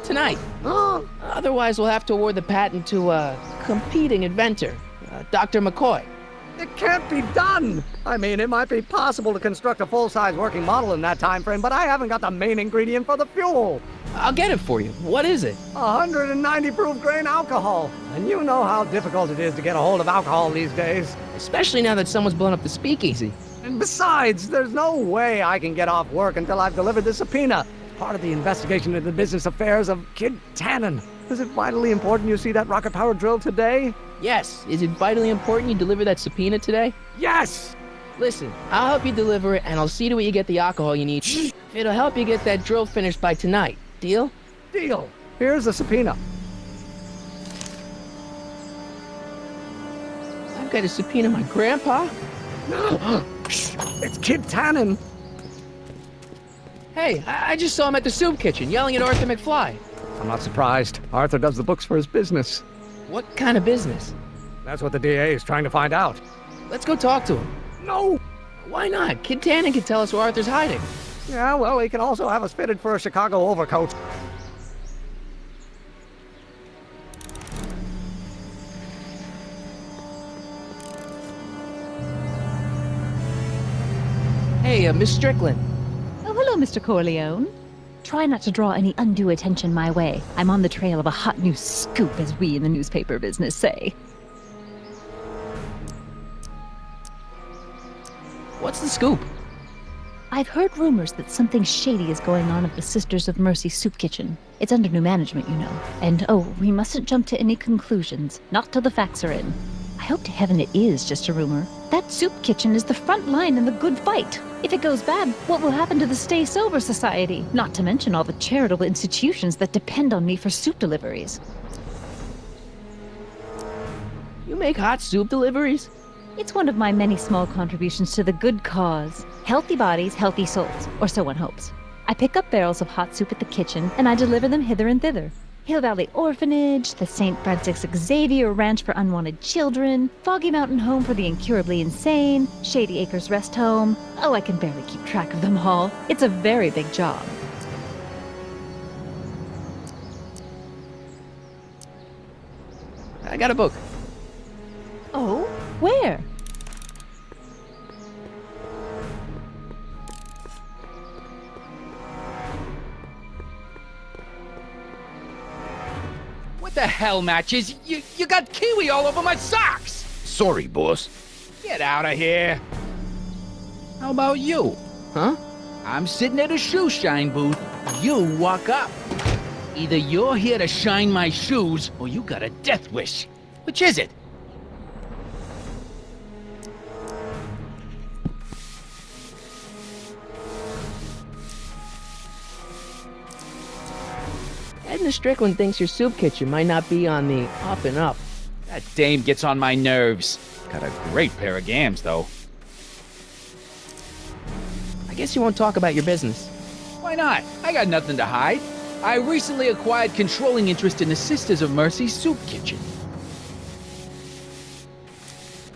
Tonight. Otherwise, we'll have to award the patent to a competing inventor, Dr. McCoy. It can't be done! I mean, it might be possible to construct a full-size working model in that time frame, but I haven't got the main ingredient for the fuel. I'll get it for you. What is it? 190 proof grain alcohol. And you know how difficult it is to get a hold of alcohol these days. Especially now that someone's blown up the speakeasy. And besides, there's no way I can get off work until I've delivered the subpoena. Part of the investigation into the business affairs of Kid Tannen. Is it vitally important you see that rocket-powered drill today? Yes. Is it vitally important you deliver that subpoena today? Yes! Listen, I'll help you deliver it, and I'll see to it you get the alcohol you need. It'll help you get that drill finished by tonight. Deal? Deal. Here's the subpoena. I've got to subpoena my grandpa? It's Kid Tannen. Hey, I just saw him at the soup kitchen, yelling at Arthur McFly. I'm not surprised. Arthur does the books for his business. What kind of business? That's what the DA is trying to find out. Let's go talk to him. No! Why not? Kid Tannen can tell us where Arthur's hiding. Yeah, well, he can also have us fitted for a Chicago overcoat. Hey, Miss Strickland. Oh, hello, Mr. Corleone. Try not to draw any undue attention my way. I'm on the trail of a hot new scoop, as we in the newspaper business say. What's the scoop? I've heard rumors that something shady is going on at the Sisters of Mercy soup kitchen. It's under new management, you know. And we mustn't jump to any conclusions, not till the facts are in. I hope to heaven it is just a rumor. That soup kitchen is the front line in the good fight. If it goes bad, what will happen to the Stay Sober Society? Not to mention all the charitable institutions that depend on me for soup deliveries. You make hot soup deliveries? It's one of my many small contributions to the good cause. Healthy bodies, healthy souls, or so one hopes. I pick up barrels of hot soup at the kitchen, and I deliver them hither and thither. Hill Valley Orphanage, the St. Francis Xavier Ranch for Unwanted Children, Foggy Mountain Home for the Incurably Insane, Shady Acres Rest Home. Oh, I can barely keep track of them all. It's a very big job. I got a book. Oh? Where? What the hell, Matches? You got kiwi all over my socks! Sorry, boss. Get out of here. How about you? Huh? I'm sitting at a shoe shine booth. You walk up. Either you're here to shine my shoes, or you got a death wish. Which is it? Edna Strickland thinks your soup kitchen might not be on the up and up. That dame gets on my nerves. Got a great pair of gams, though. I guess you won't talk about your business. Why not? I got nothing to hide. I recently acquired controlling interest in the Sisters of Mercy soup kitchen.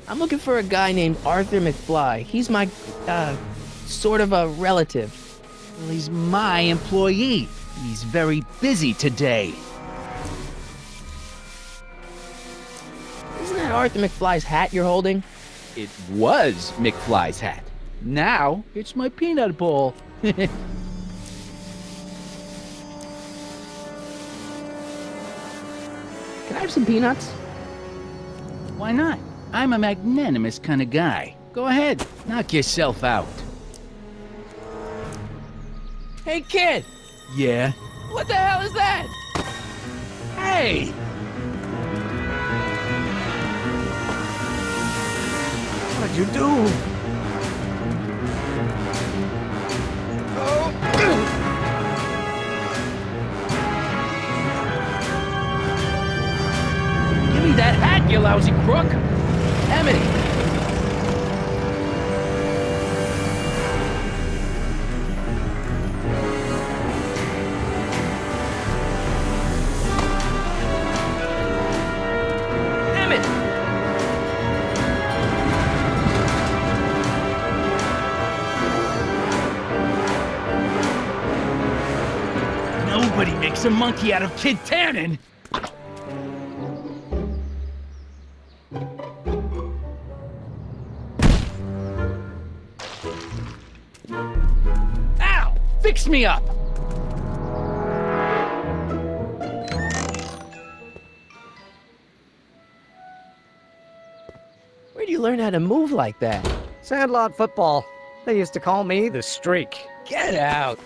I'm looking for a guy named Arthur McFly. He's my, sort of a relative. Well, he's my employee. He's very busy today. Isn't that Arthur McFly's hat you're holding? It was McFly's hat. Now, it's my peanut bowl. Can I have some peanuts? Why not? I'm a magnanimous kind of guy. Go ahead, knock yourself out. Hey, kid! Yeah? What the hell is that? Hey! What'd you do? Give me that hat, you lousy crook! Emily! monkey out of Kid Tannen! Ow! Fix me up! Where'd you learn how to move like that? Sandlot football. They used to call me the Streak. Get out!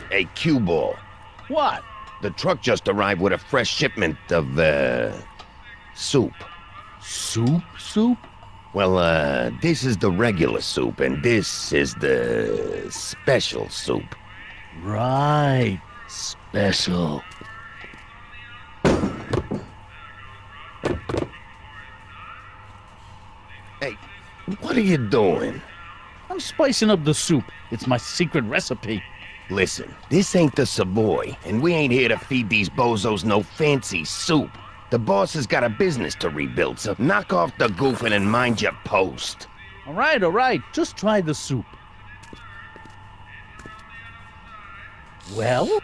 Hey, cue ball. What? The truck just arrived with a fresh shipment of, soup. Soup? Well, this is the regular soup, and this is the special soup. Right. Special. Hey, what are you doing? I'm spicing up the soup. It's my secret recipe. Listen, this ain't the Savoy, and we ain't here to feed these bozos no fancy soup. The boss has got a business to rebuild, so knock off the goofing and mind your post. All right. Just try the soup. Well?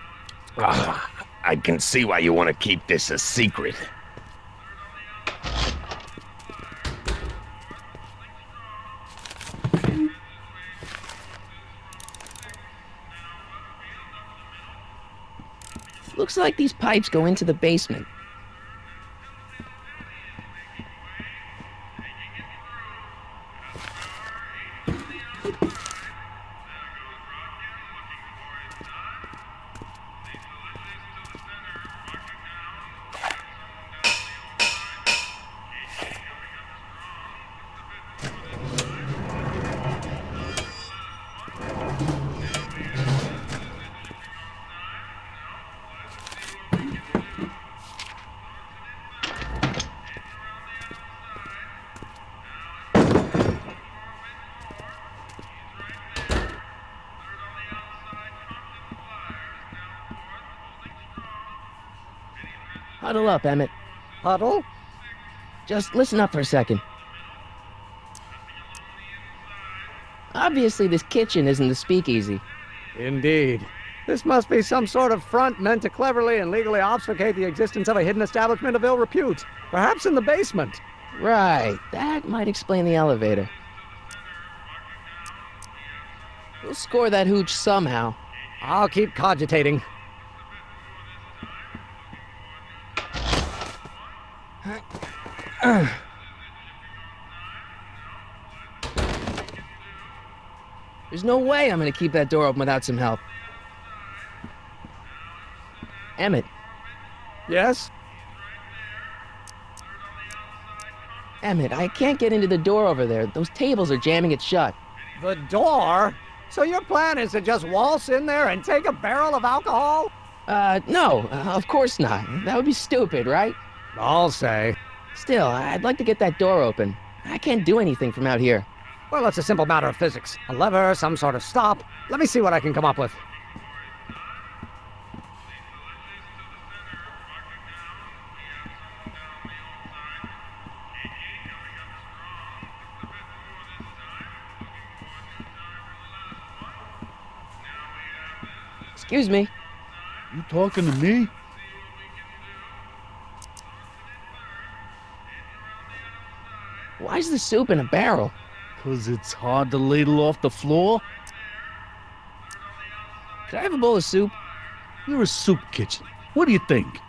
I can see why you want to keep this a secret. Looks like these pipes go into the basement. Huddle up, Emmett. Huddle? Just listen up for a second. Obviously, this kitchen isn't the speakeasy. Indeed. This must be some sort of front meant to cleverly and legally obfuscate the existence of a hidden establishment of ill repute. Perhaps in the basement. Right. That might explain the elevator. We'll score that hooch somehow. I'll keep cogitating. There's no way I'm gonna keep that door open without some help. Emmett. Yes? Emmett, I can't get into the door over there. Those tables are jamming it shut. The door? So your plan is to just waltz in there and take a barrel of alcohol? No, of course not. That would be stupid, right? I'll say. Still, I'd like to get that door open. I can't do anything from out here. Well, it's a simple matter of physics. A lever, some sort of stop. Let me see what I can come up with. Excuse me. You talking to me? Why's the soup in a barrel? 'Cause it's hard to ladle off the floor? Could I have a bowl of soup? You're a soup kitchen. What do you think?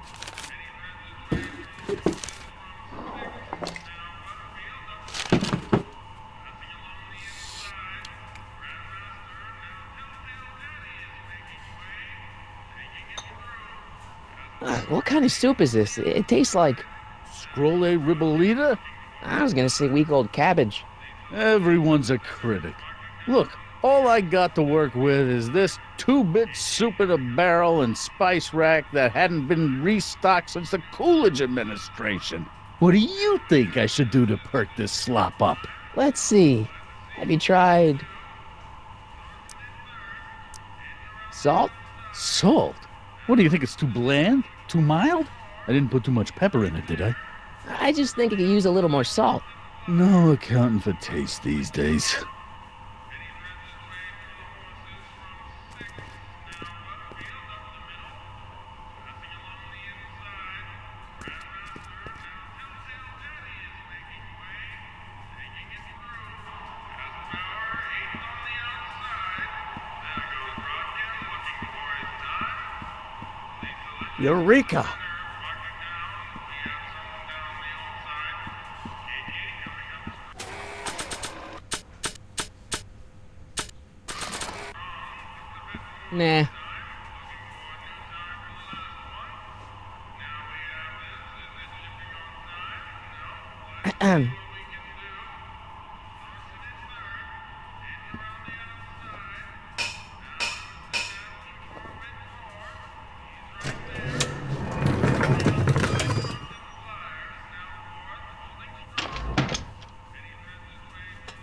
What kind of soup is this? It tastes like... Scrolle ribollita? I was gonna say week-old cabbage. Everyone's a critic. Look, All I got to work with is this 2-bit soup in a barrel and spice rack that hadn't been restocked since the Coolidge administration. What do you think I should do to perk this slop up? Let's see. Have you tried salt? Salt? What do you think, it's too bland? Too mild? I didn't put too much pepper in it, did I? I just think it could use a little more salt. No accounting for taste these days. Eureka! Nah. Ahem.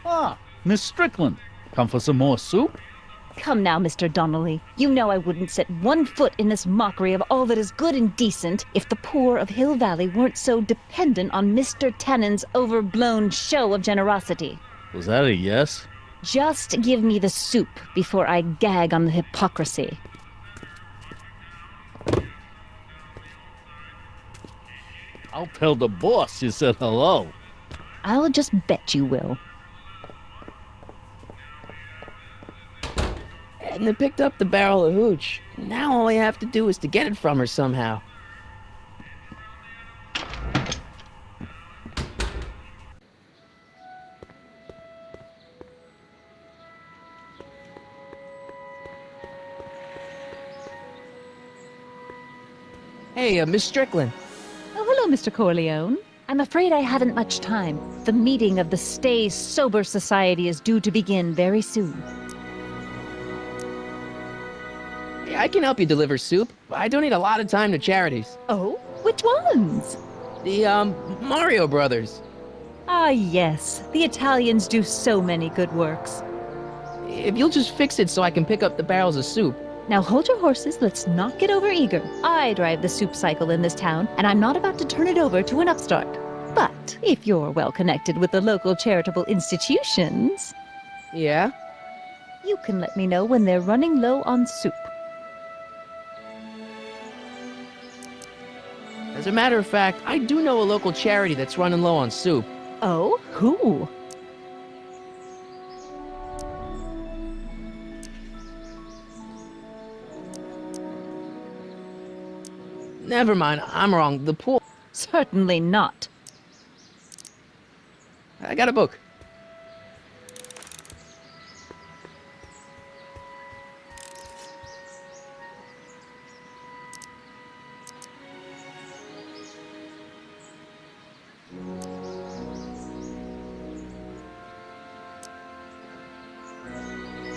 Ah, Miss Strickland. Come for some more soup? Come now, Mr. Donnelly. You know I wouldn't set one foot in this mockery of all that is good and decent if the poor of Hill Valley weren't so dependent on Mr. Tennant's overblown show of generosity. Was that a yes? Just give me the soup before I gag on the hypocrisy. I'll tell the boss you said hello. I'll just bet you will. Edna picked up the barrel of hooch. Now all I have to do is to get it from her somehow. Hey, Miss Strickland. Oh, hello, Mr. Corleone. I'm afraid I haven't much time. The meeting of the Stay Sober Society is due to begin very soon. Yeah, I can help you deliver soup. I donate a lot of time to charities. Oh? Which ones? The, Mario Brothers. Ah, yes. The Italians do so many good works. If you'll just fix it so I can pick up the barrels of soup. Now hold your horses, let's not get overeager. I drive the soup cycle in this town, and I'm not about to turn it over to an upstart. But if you're well connected with the local charitable institutions... Yeah? You can let me know when they're running low on soup. As a matter of fact, I do know a local charity that's running low on soup. Oh? Who? Never mind, I'm wrong. The pool. Certainly not. I got a book.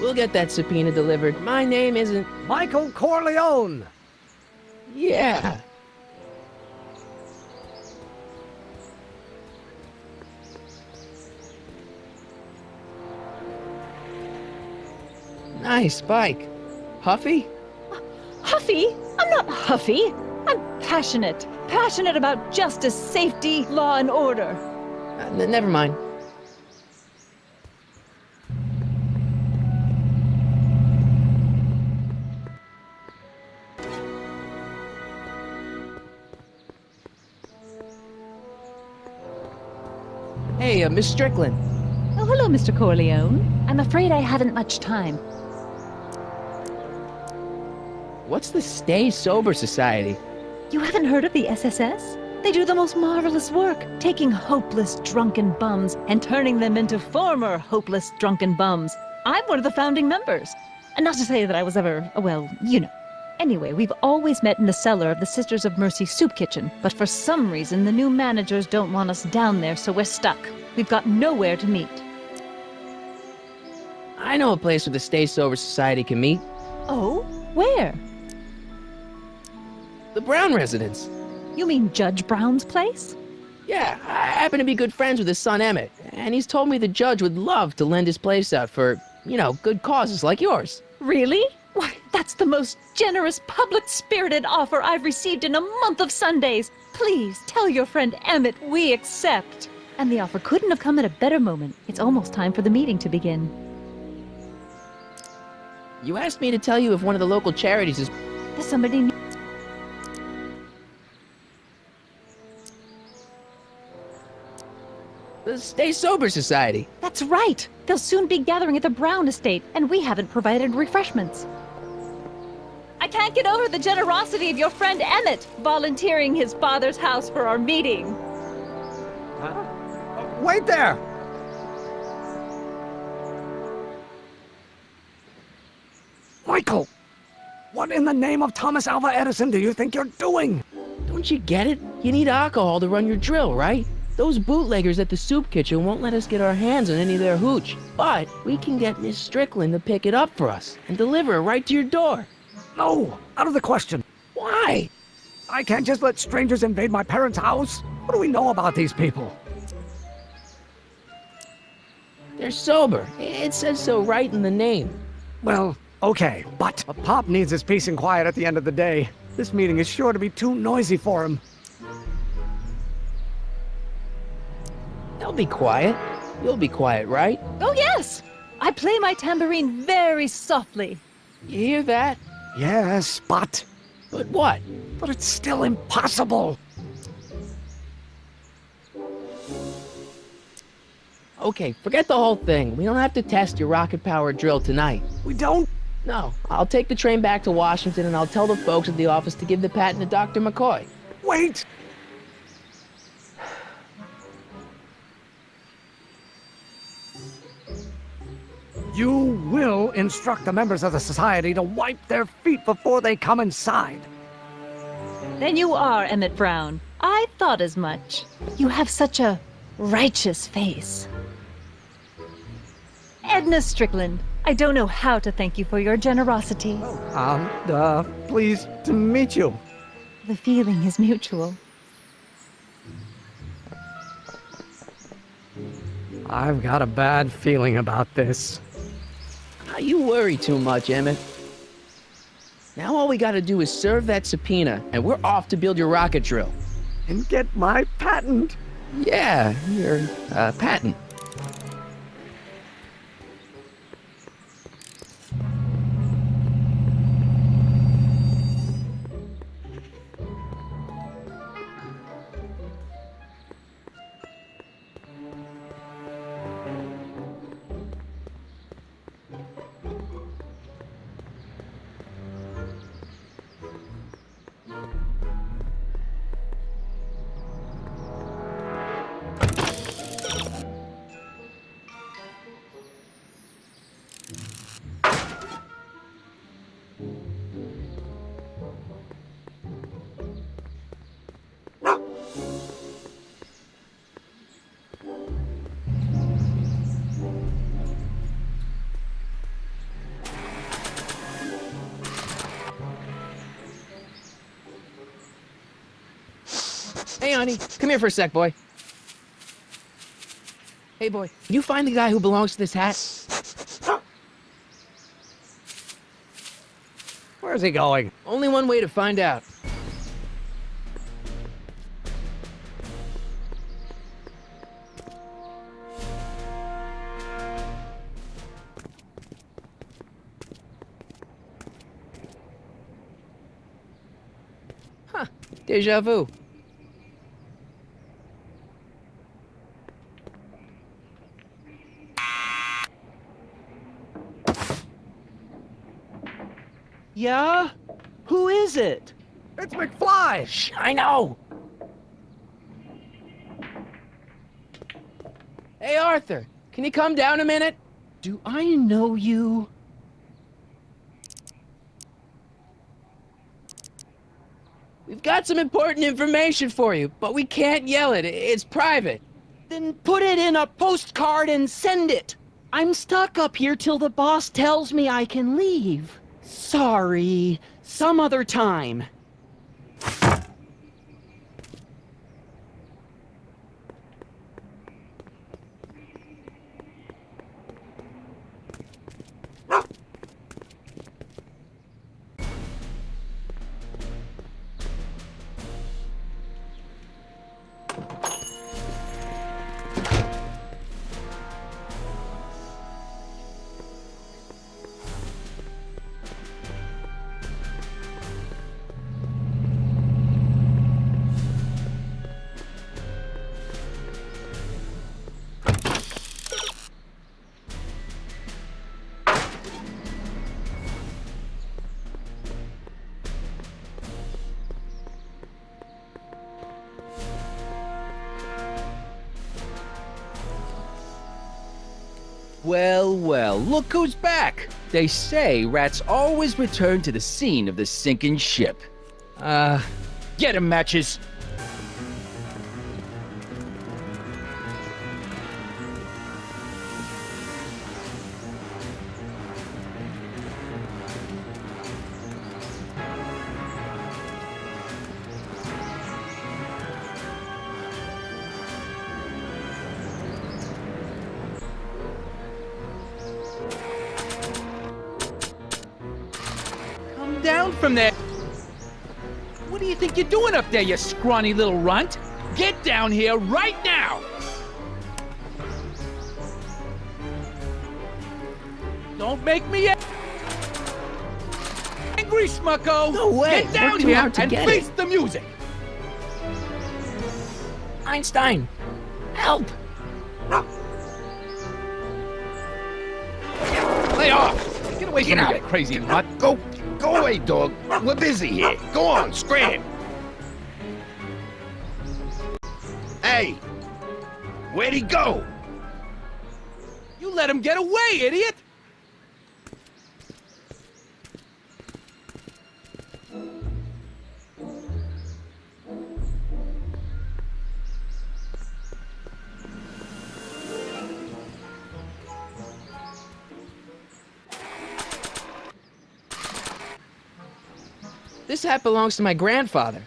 We'll get that subpoena delivered. My name isn't... Michael Corleone! Yeah. Nice bike. Huffy? Huffy? I'm not huffy. I'm passionate. Passionate about justice, safety, law, and order. Never mind. Hey, Miss Strickland. Oh, hello, Mr. Corleone. I'm afraid I haven't much time. What's the Stay Sober Society? You haven't heard of the SSS? They do the most marvelous work, taking hopeless drunken bums and turning them into former hopeless drunken bums. I'm one of the founding members. And not to say that I was ever, well, you know. Anyway, we've always met in the cellar of the Sisters of Mercy soup kitchen, but for some reason the new managers don't want us down there, so we're stuck. We've got nowhere to meet. I know a place where the Stay Sober Society can meet. Oh? Where? The Brown residence. You mean Judge Brown's place? Yeah, I happen to be good friends with his son Emmett, and he's told me the judge would love to lend his place out for, good causes like yours. Really? Why, that's the most generous, public-spirited offer I've received in a month of Sundays. Please, tell your friend Emmett we accept. And the offer couldn't have come at a better moment. It's almost time for the meeting to begin. You asked me to tell you if one of the local charities is... There's somebody... The Stay Sober Society. That's right! They'll soon be gathering at the Brown estate, and we haven't provided refreshments. I can't get over the generosity of your friend Emmett, volunteering his father's house for our meeting. Wait there! Michael! What in the name of Thomas Alva Edison do you think you're doing? Don't you get it? You need alcohol to run your drill, right? Those bootleggers at the soup kitchen won't let us get our hands on any of their hooch. But we can get Miss Strickland to pick it up for us and deliver it right to your door. No, out of the question. Why? I can't just let strangers invade my parents' house. What do we know about these people? They're sober. It says so right in the name. Well, okay, but a Pop needs his peace and quiet at the end of the day. This meeting is sure to be too noisy for him. They'll be quiet. You'll be quiet, right? Oh, yes! I play my tambourine very softly. You hear that? Yes, but... But what? But it's still impossible. Okay, forget the whole thing. We don't have to test your rocket-powered drill tonight. We don't? No. I'll take the train back to Washington and I'll tell the folks at the office to give the patent to Dr. McCoy. Wait! You will instruct the members of the society to wipe their feet before they come inside. Then you are Emmett Brown. I thought as much. You have such a righteous face. Edna Strickland, I don't know how to thank you for your generosity. Pleased to meet you. The feeling is mutual. I've got a bad feeling about this. You worry too much, Emmett. Now all we gotta do is serve that subpoena, and we're off to build your rocket drill. And get my patent. Yeah, your patent. Hey, honey, come here for a sec, boy. Hey, boy, can you find the guy who belongs to this hat? Where's he going? Only one way to find out. Huh, déjà vu. Yeah? Who is it? It's McFly! Shh, I know! Hey, Arthur, can you come down a minute? Do I know you? We've got some important information for you, but we can't yell it. It's private. Then put it in a postcard and send it. I'm stuck up here till the boss tells me I can leave. Sorry. Some other time. Well, well, look who's back! They say rats always return to the scene of the sinking ship. Get 'em, Matches! Down from there! What do you think you're doing up there, you scrawny little runt? Get down here right now! Don't make me angry, Smucko! No way! Get down Worked here hard to and get face it. the music! Einstein! Help! Lay off! Get away from me, you crazy nut! Go away, dog. We're busy here. Go on, scram. Hey, where'd he go? You let him get away, idiot! This hat belongs to my grandfather.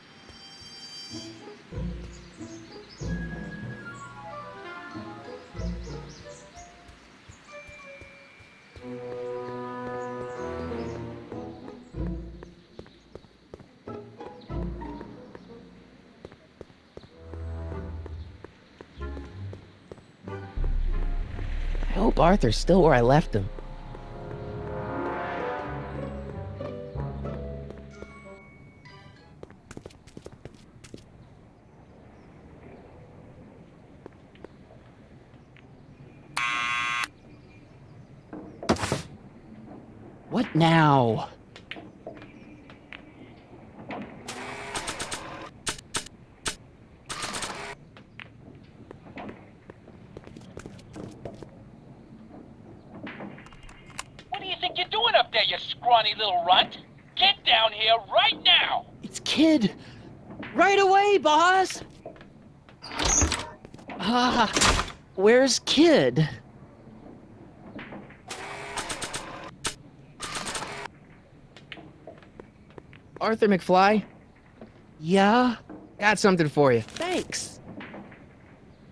I hope Arthur's still where I left him. What now? What do you think you're doing up there, you scrawny little runt? Get down here right now! It's Kid. Right away, boss. Where's Kid? Arthur McFly, Yeah? got something for you. Thanks.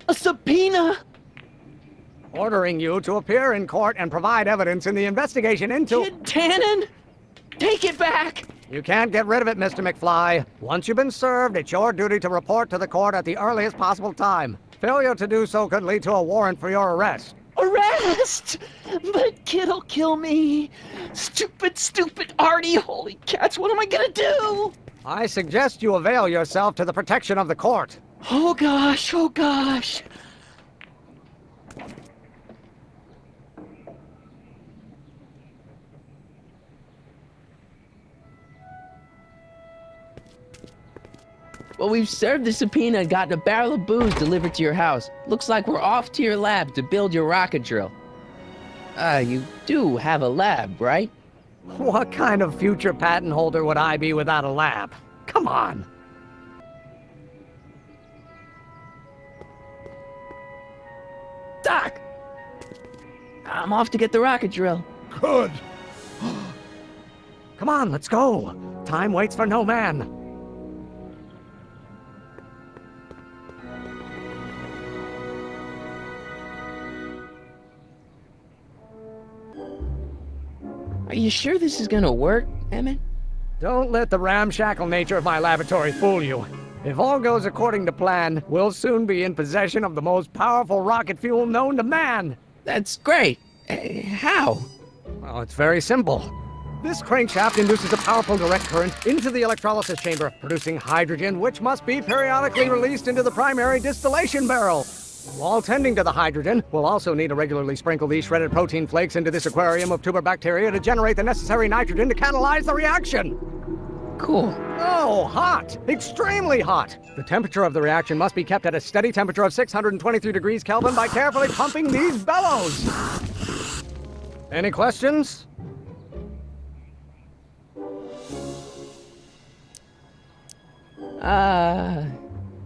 A subpoena? Ordering you to appear in court and provide evidence in the investigation into... Kid Tannen? Take it back! You can't get rid of it, Mr. McFly. Once you've been served, it's your duty to report to the court at the earliest possible time. Failure to do so could lead to a warrant for your arrest. Arrest! But Kid'll kill me. Stupid Artie. Holy cats, what am I gonna do? I suggest you avail yourself to the protection of the court. Oh gosh, oh gosh. Well, we've served the subpoena and gotten a barrel of booze delivered to your house. Looks like we're off to your lab to build your rocket drill. You do have a lab, right? What kind of future patent holder would I be without a lab? Come on. Doc! I'm off to get the rocket drill. Good. Come on, let's go. Time waits for no man. Are you sure this is gonna work, Emmett? Don't let the ramshackle nature of my laboratory fool you. If all goes according to plan, we'll soon be in possession of the most powerful rocket fuel known to man. That's great. How? Well, it's very simple. This crankshaft induces a powerful direct current into the electrolysis chamber, producing hydrogen, which must be periodically released into the primary distillation barrel. While tending to the hydrogen, we'll also need to regularly sprinkle these shredded protein flakes into this aquarium of tuber bacteria to generate the necessary nitrogen to catalyze the reaction. Cool. Oh, hot! Extremely hot! The temperature of the reaction must be kept at a steady temperature of 623 degrees Kelvin by carefully pumping these bellows. Any questions?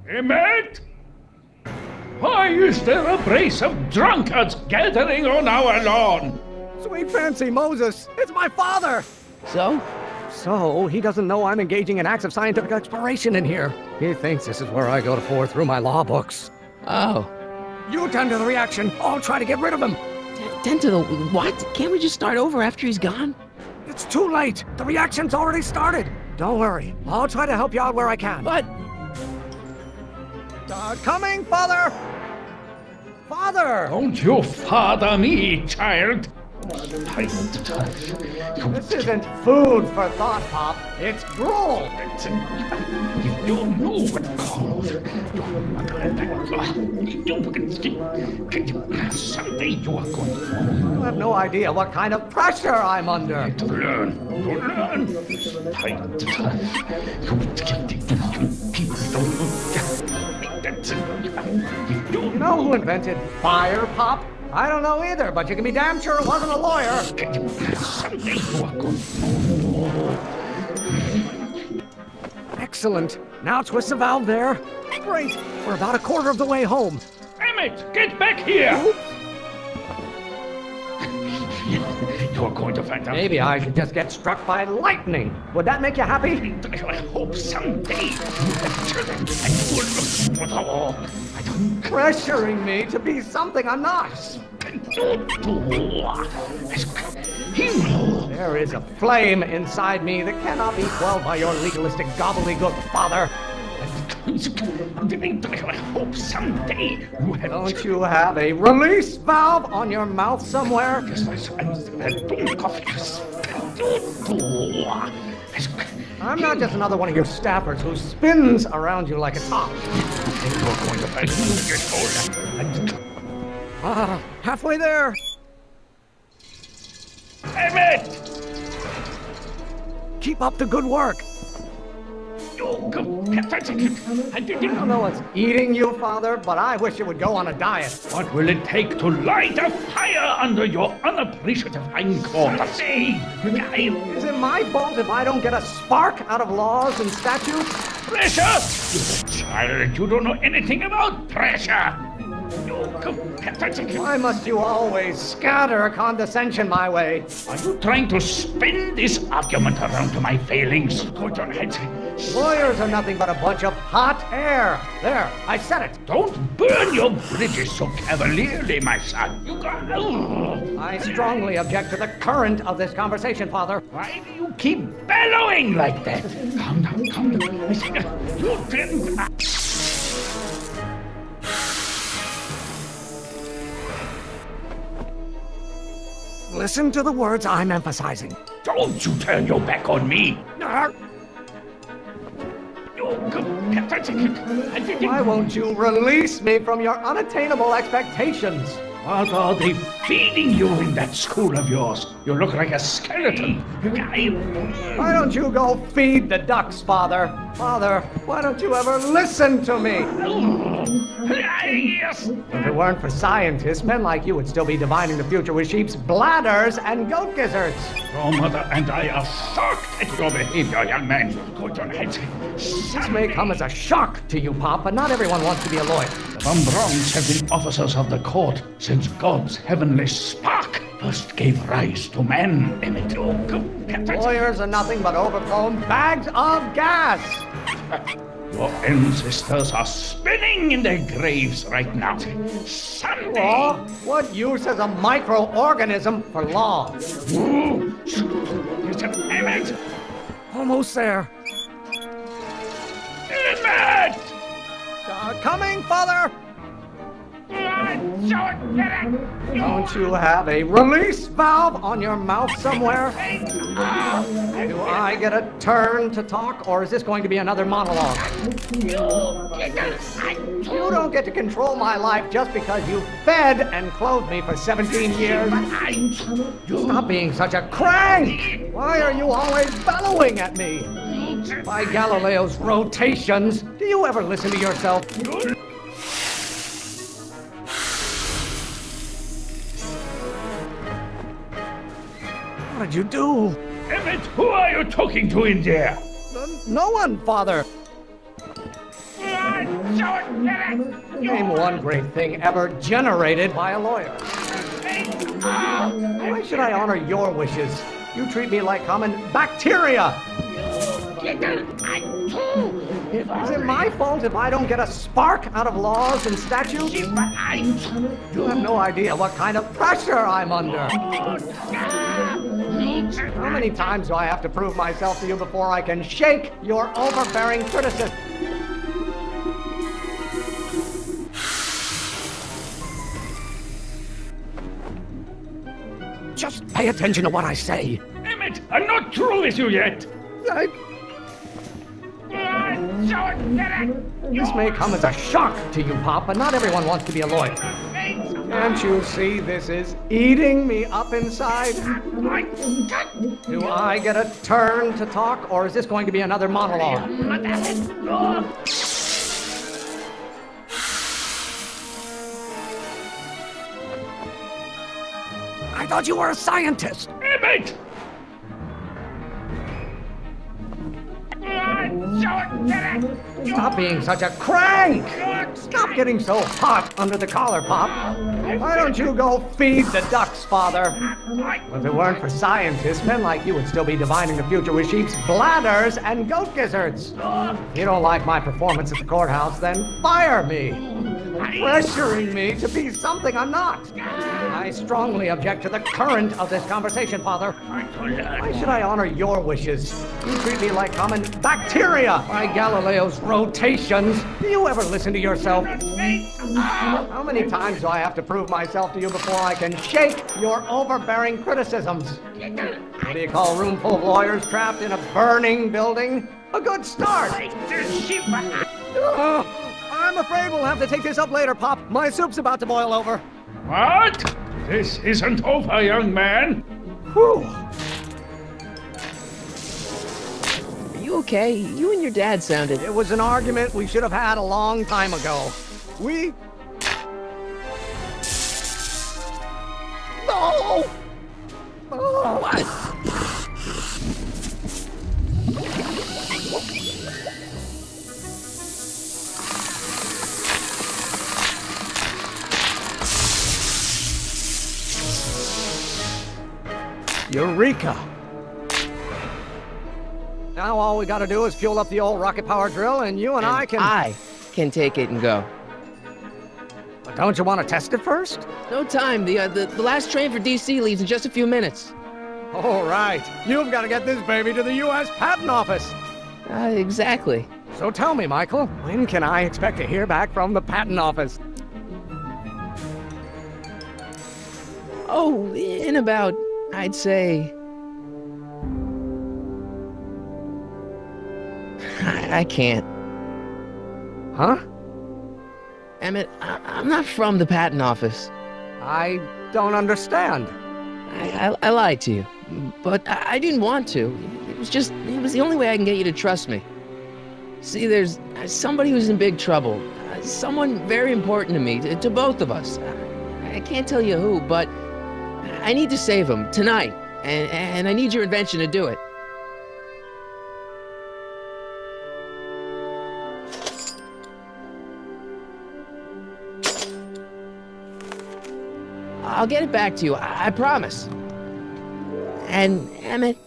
Emmett? Why is there a brace of drunkards gathering on our lawn? Sweet fancy Moses, it's my father! So? So, he doesn't know I'm engaging in acts of scientific exploration in here. He thinks this is where I go to pore through my law books. Oh. You tend to the reaction, I'll try to get rid of him. Tend to the what? Can't we just start over after he's gone? It's too late. The reaction's already started. Don't worry, I'll try to help you out where I can. But... coming, Father! Father! Don't you father me, child. This isn't food for thought, Pop. It's gruel. You know what called. Someday you are going You have no idea what kind of pressure I'm under. to learn. You know who invented fire, Pop? I don't know either, but you can be damn sure it wasn't a lawyer. Someday you are going. Excellent. Now twist the valve there. Great. We're about a quarter of the way home. Emmett, get back here! You're going to find out. Maybe I should just get struck by lightning. Would that make you happy? I hope someday Pressuring me to be something I'm not. There is a flame inside me that cannot be quelled by your legalistic gobbledygook, Father. I hope someday you have. Don't you have a release valve on your mouth somewhere? I'm not just another one of your staffers who spins around you like a top. Halfway there. Emmett! Keep up the good work. I don't know what's eating you, Father, but I wish you would go on a diet. What will it take to light a fire under your unappreciative hindquarters? Is it my fault if I don't get a spark out of laws and statutes? Pressure! Child, you don't know anything about pressure! Why must you always scatter condescension my way? Are you trying to spin this argument around to my failings? Lawyers are nothing but a bunch of hot air. There, I said it. Don't burn your bridges so cavalierly, my son. I strongly object to the current of this conversation, Father. Why do you keep bellowing like that? Calm down, calm down. You didn't... Listen to the words I'm emphasizing. Don't you turn your back on me. Why won't you release me from your unattainable expectations? What are they feeding you in that school of yours? You look like a skeleton. Why don't you go feed the ducks, Father? Father, why don't you ever listen to me? Yes. If it weren't for scientists, men like you would still be divining the future with sheep's bladders and goat gizzards. Your mother and I are shocked at your behavior, young man. This may come as a shock to you, Pop, but not everyone wants to be a lawyer. The from bronze have been officers of the court since God's heavenly spark first gave rise to man, Emmett. Lawyers are nothing but overgrown bags of gas! Your ancestors are spinning in their graves right now. Someday... Law? What use is a microorganism for law? Emmett! Almost there. Emmett! Coming, Father! Don't you have a release valve on your mouth somewhere? Do I get a turn to talk, or is this going to be another monologue? You don't get to control my life just because you fed and clothed me for 17 years. Stop being such a crank! Why are you always bellowing at me? By Galileo's rotations, do you ever listen to yourself? What did you do? Emmett, who are you talking to in there? No one, Father. Name one great thing ever generated by a lawyer. Why should I honor your wishes? You treat me like common bacteria. Is it my fault if I don't get a spark out of laws and statutes? You have no idea what kind of pressure I'm under. How many times do I have to prove myself to you before I can shake your overbearing criticism? Just pay attention to what I say. Emmett, I'm not through with you yet. This may come as a shock to you, Pop, but not everyone wants to be a lawyer. Can't you see this is eating me up inside? Do I get a turn to talk, or is this going to be another monologue? I thought you were a scientist. Emmett! Stop being such a crank! Stop getting so hot under the collar, Pop. Why don't you go feed the ducks, Father? If it weren't for scientists, men like you would still be divining the future with sheep's bladders and goat gizzards. If you don't like my performance at the courthouse, then fire me. Pressuring me to be something I'm not. I strongly object to the current of this conversation, Father. Why should I honor your wishes? You treat me like common bacteria by Galileo's rotations. Do you ever listen to yourself? How many times do I have to prove myself to you before I can shake your overbearing criticisms? What do you call a room full of lawyers trapped in a burning building? A good start. I'm afraid we'll have to take this up later, Pop. My soup's about to boil over. What? This isn't over, young man. Whew. Are you okay? You and your dad sounded... It was an argument we should have had a long time ago. We... No! Oh. What? Eureka! Now all we gotta do is fuel up the old rocket power drill and you and I can take it and go. But don't you want to test it first? No time. The last train for DC leaves in just a few minutes. All right. You've got to get this baby to the U.S. Patent Office. Exactly. So tell me, Michael, when can I expect to hear back from the Patent Office? Oh, in about, I'd say... I can't. Huh? Emmett, I'm not from the patent office. I don't understand. I lied to you, but I didn't want to. It was the only way I can get you to trust me. See, there's somebody who's in big trouble. Someone very important to me, to both of us. I can't tell you who, but I need to save him tonight, and I need your invention to do it. I'll get it back to you, I promise. And, Emmett,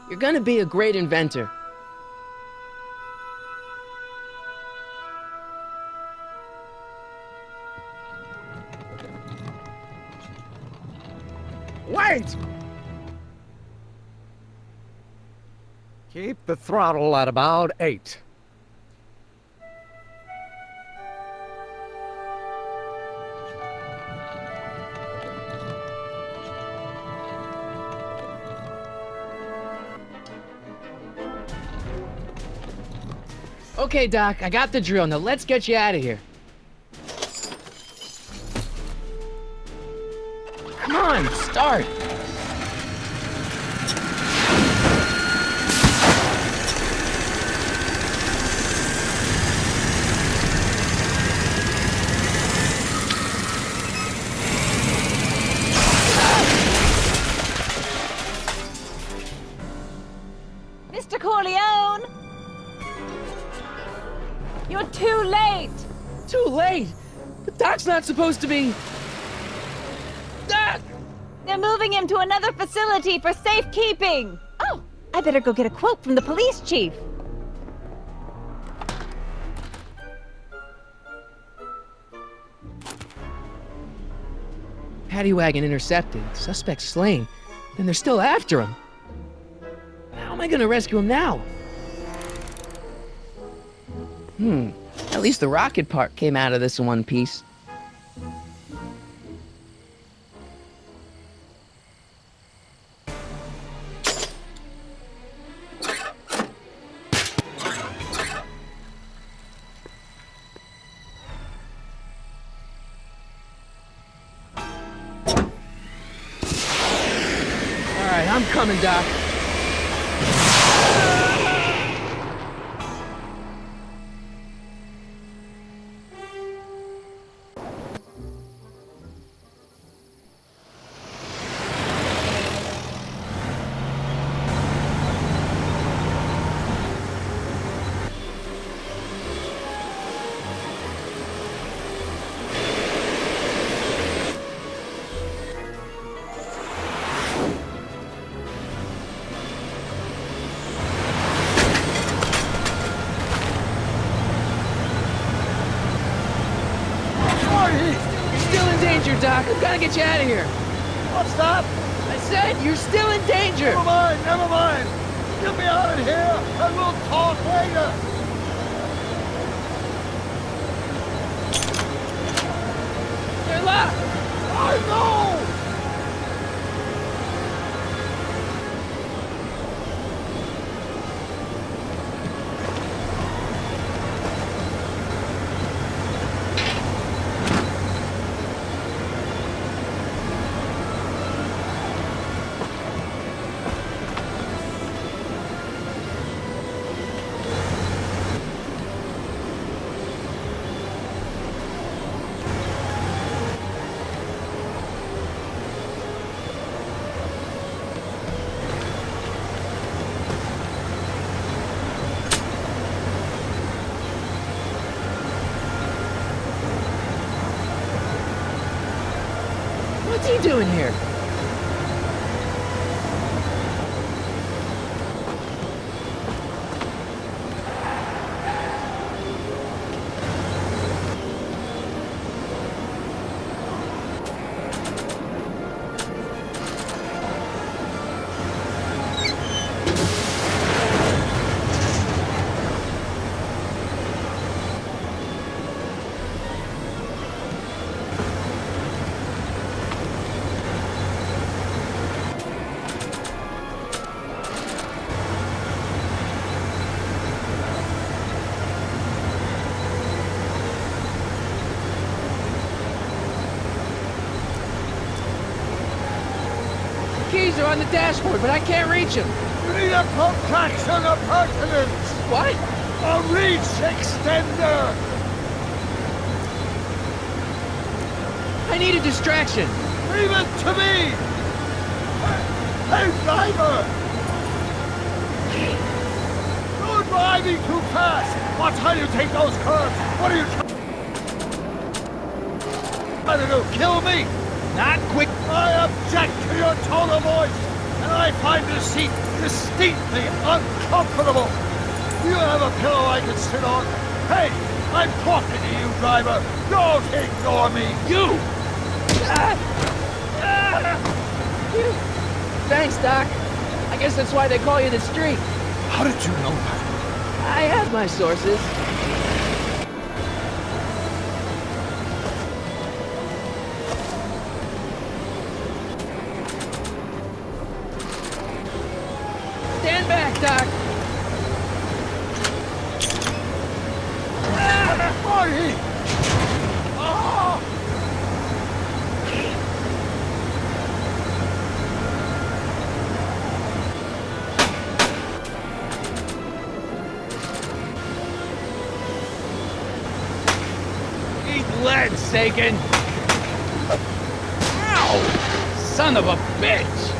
you're gonna be a great inventor. Wait! Keep the throttle at about 8. Okay, Doc, I got the drill. Now let's get you out of here. Come on, start. Mr. Corleone! You're too late! Too late? But Doc's not supposed to be... Doc! They're moving him to another facility for safekeeping! Oh, I better go get a quote from the police chief. Paddy wagon intercepted, suspect slain, and they're still after him. How am I gonna rescue him now? At least the rocket part came out of this in one piece. Alright, I'm coming, Doc. Doc, I've gotta get you out of here. What's that? I said you're still in danger. Never mind, never mind. Get me out of here and we'll talk later. They're locked. I know. What's he doing here? Keys are on the dashboard, but I can't reach them. You need a contraction appurtenance. What? A reach extender. I need a distraction. Leave it to me. Hey, driver. You're driving too fast. Watch how you take those curves. What are you trying trying to do? Kill me? Not quick. I object to your tone of voice, and I find this seat distinctly uncomfortable. Do you have a pillow I can sit on? Hey, I'm talking to you, driver. Don't ignore me. You! Thanks, Doc. I guess that's why they call you the Streak. How did you know that? I have my sources. Stand back, Doc. Marty! Oh! Eat lead, Sagan! Ow! Son of a bitch!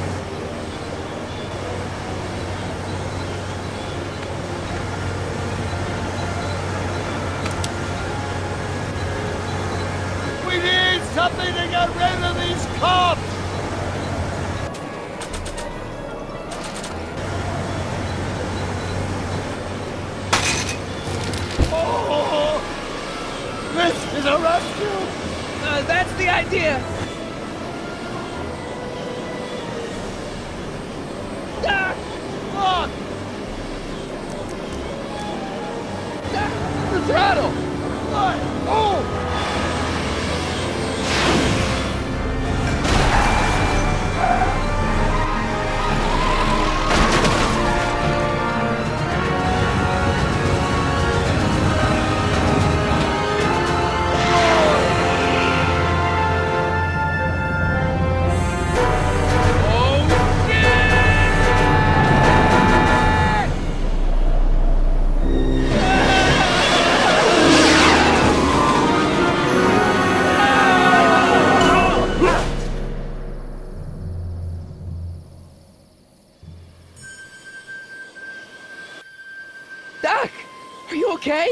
We need something to get rid of these cops! Oh! This is a rescue! That's the idea. Doc! Look! Doc! The throttle! Oh! Doc! Are you okay?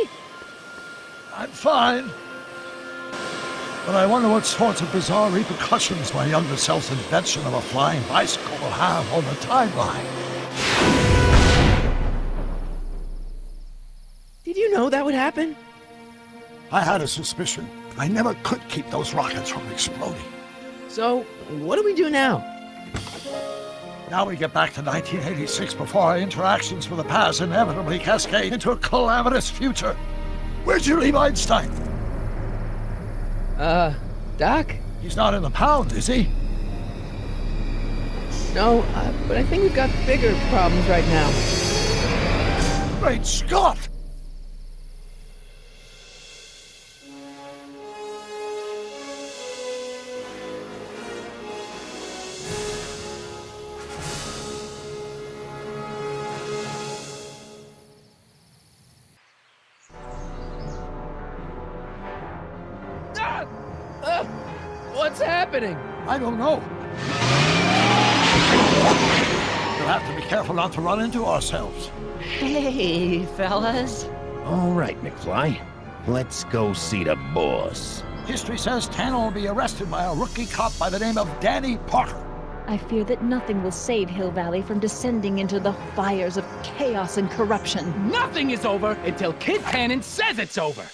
I'm fine. But I wonder what sorts of bizarre repercussions my younger self's invention of a flying bicycle will have on the timeline. Did you know that would happen? I had a suspicion. I never could keep those rockets from exploding. So, what do we do now? Now we get back to 1986 before our interactions with the past inevitably cascade into a calamitous future. Where'd you leave Einstein? Doc? He's not in the pound, is he? No, but I think we've got bigger problems right now. Great Scott! What's happening? I don't know. We'll have to be careful not to run into ourselves. Hey, fellas. All right, McFly. Let's go see the boss. History says Tanner will be arrested by a rookie cop by the name of Danny Parker. I fear that nothing will save Hill Valley from descending into the fires of chaos and corruption. Nothing is over until Kid Cannon says it's over!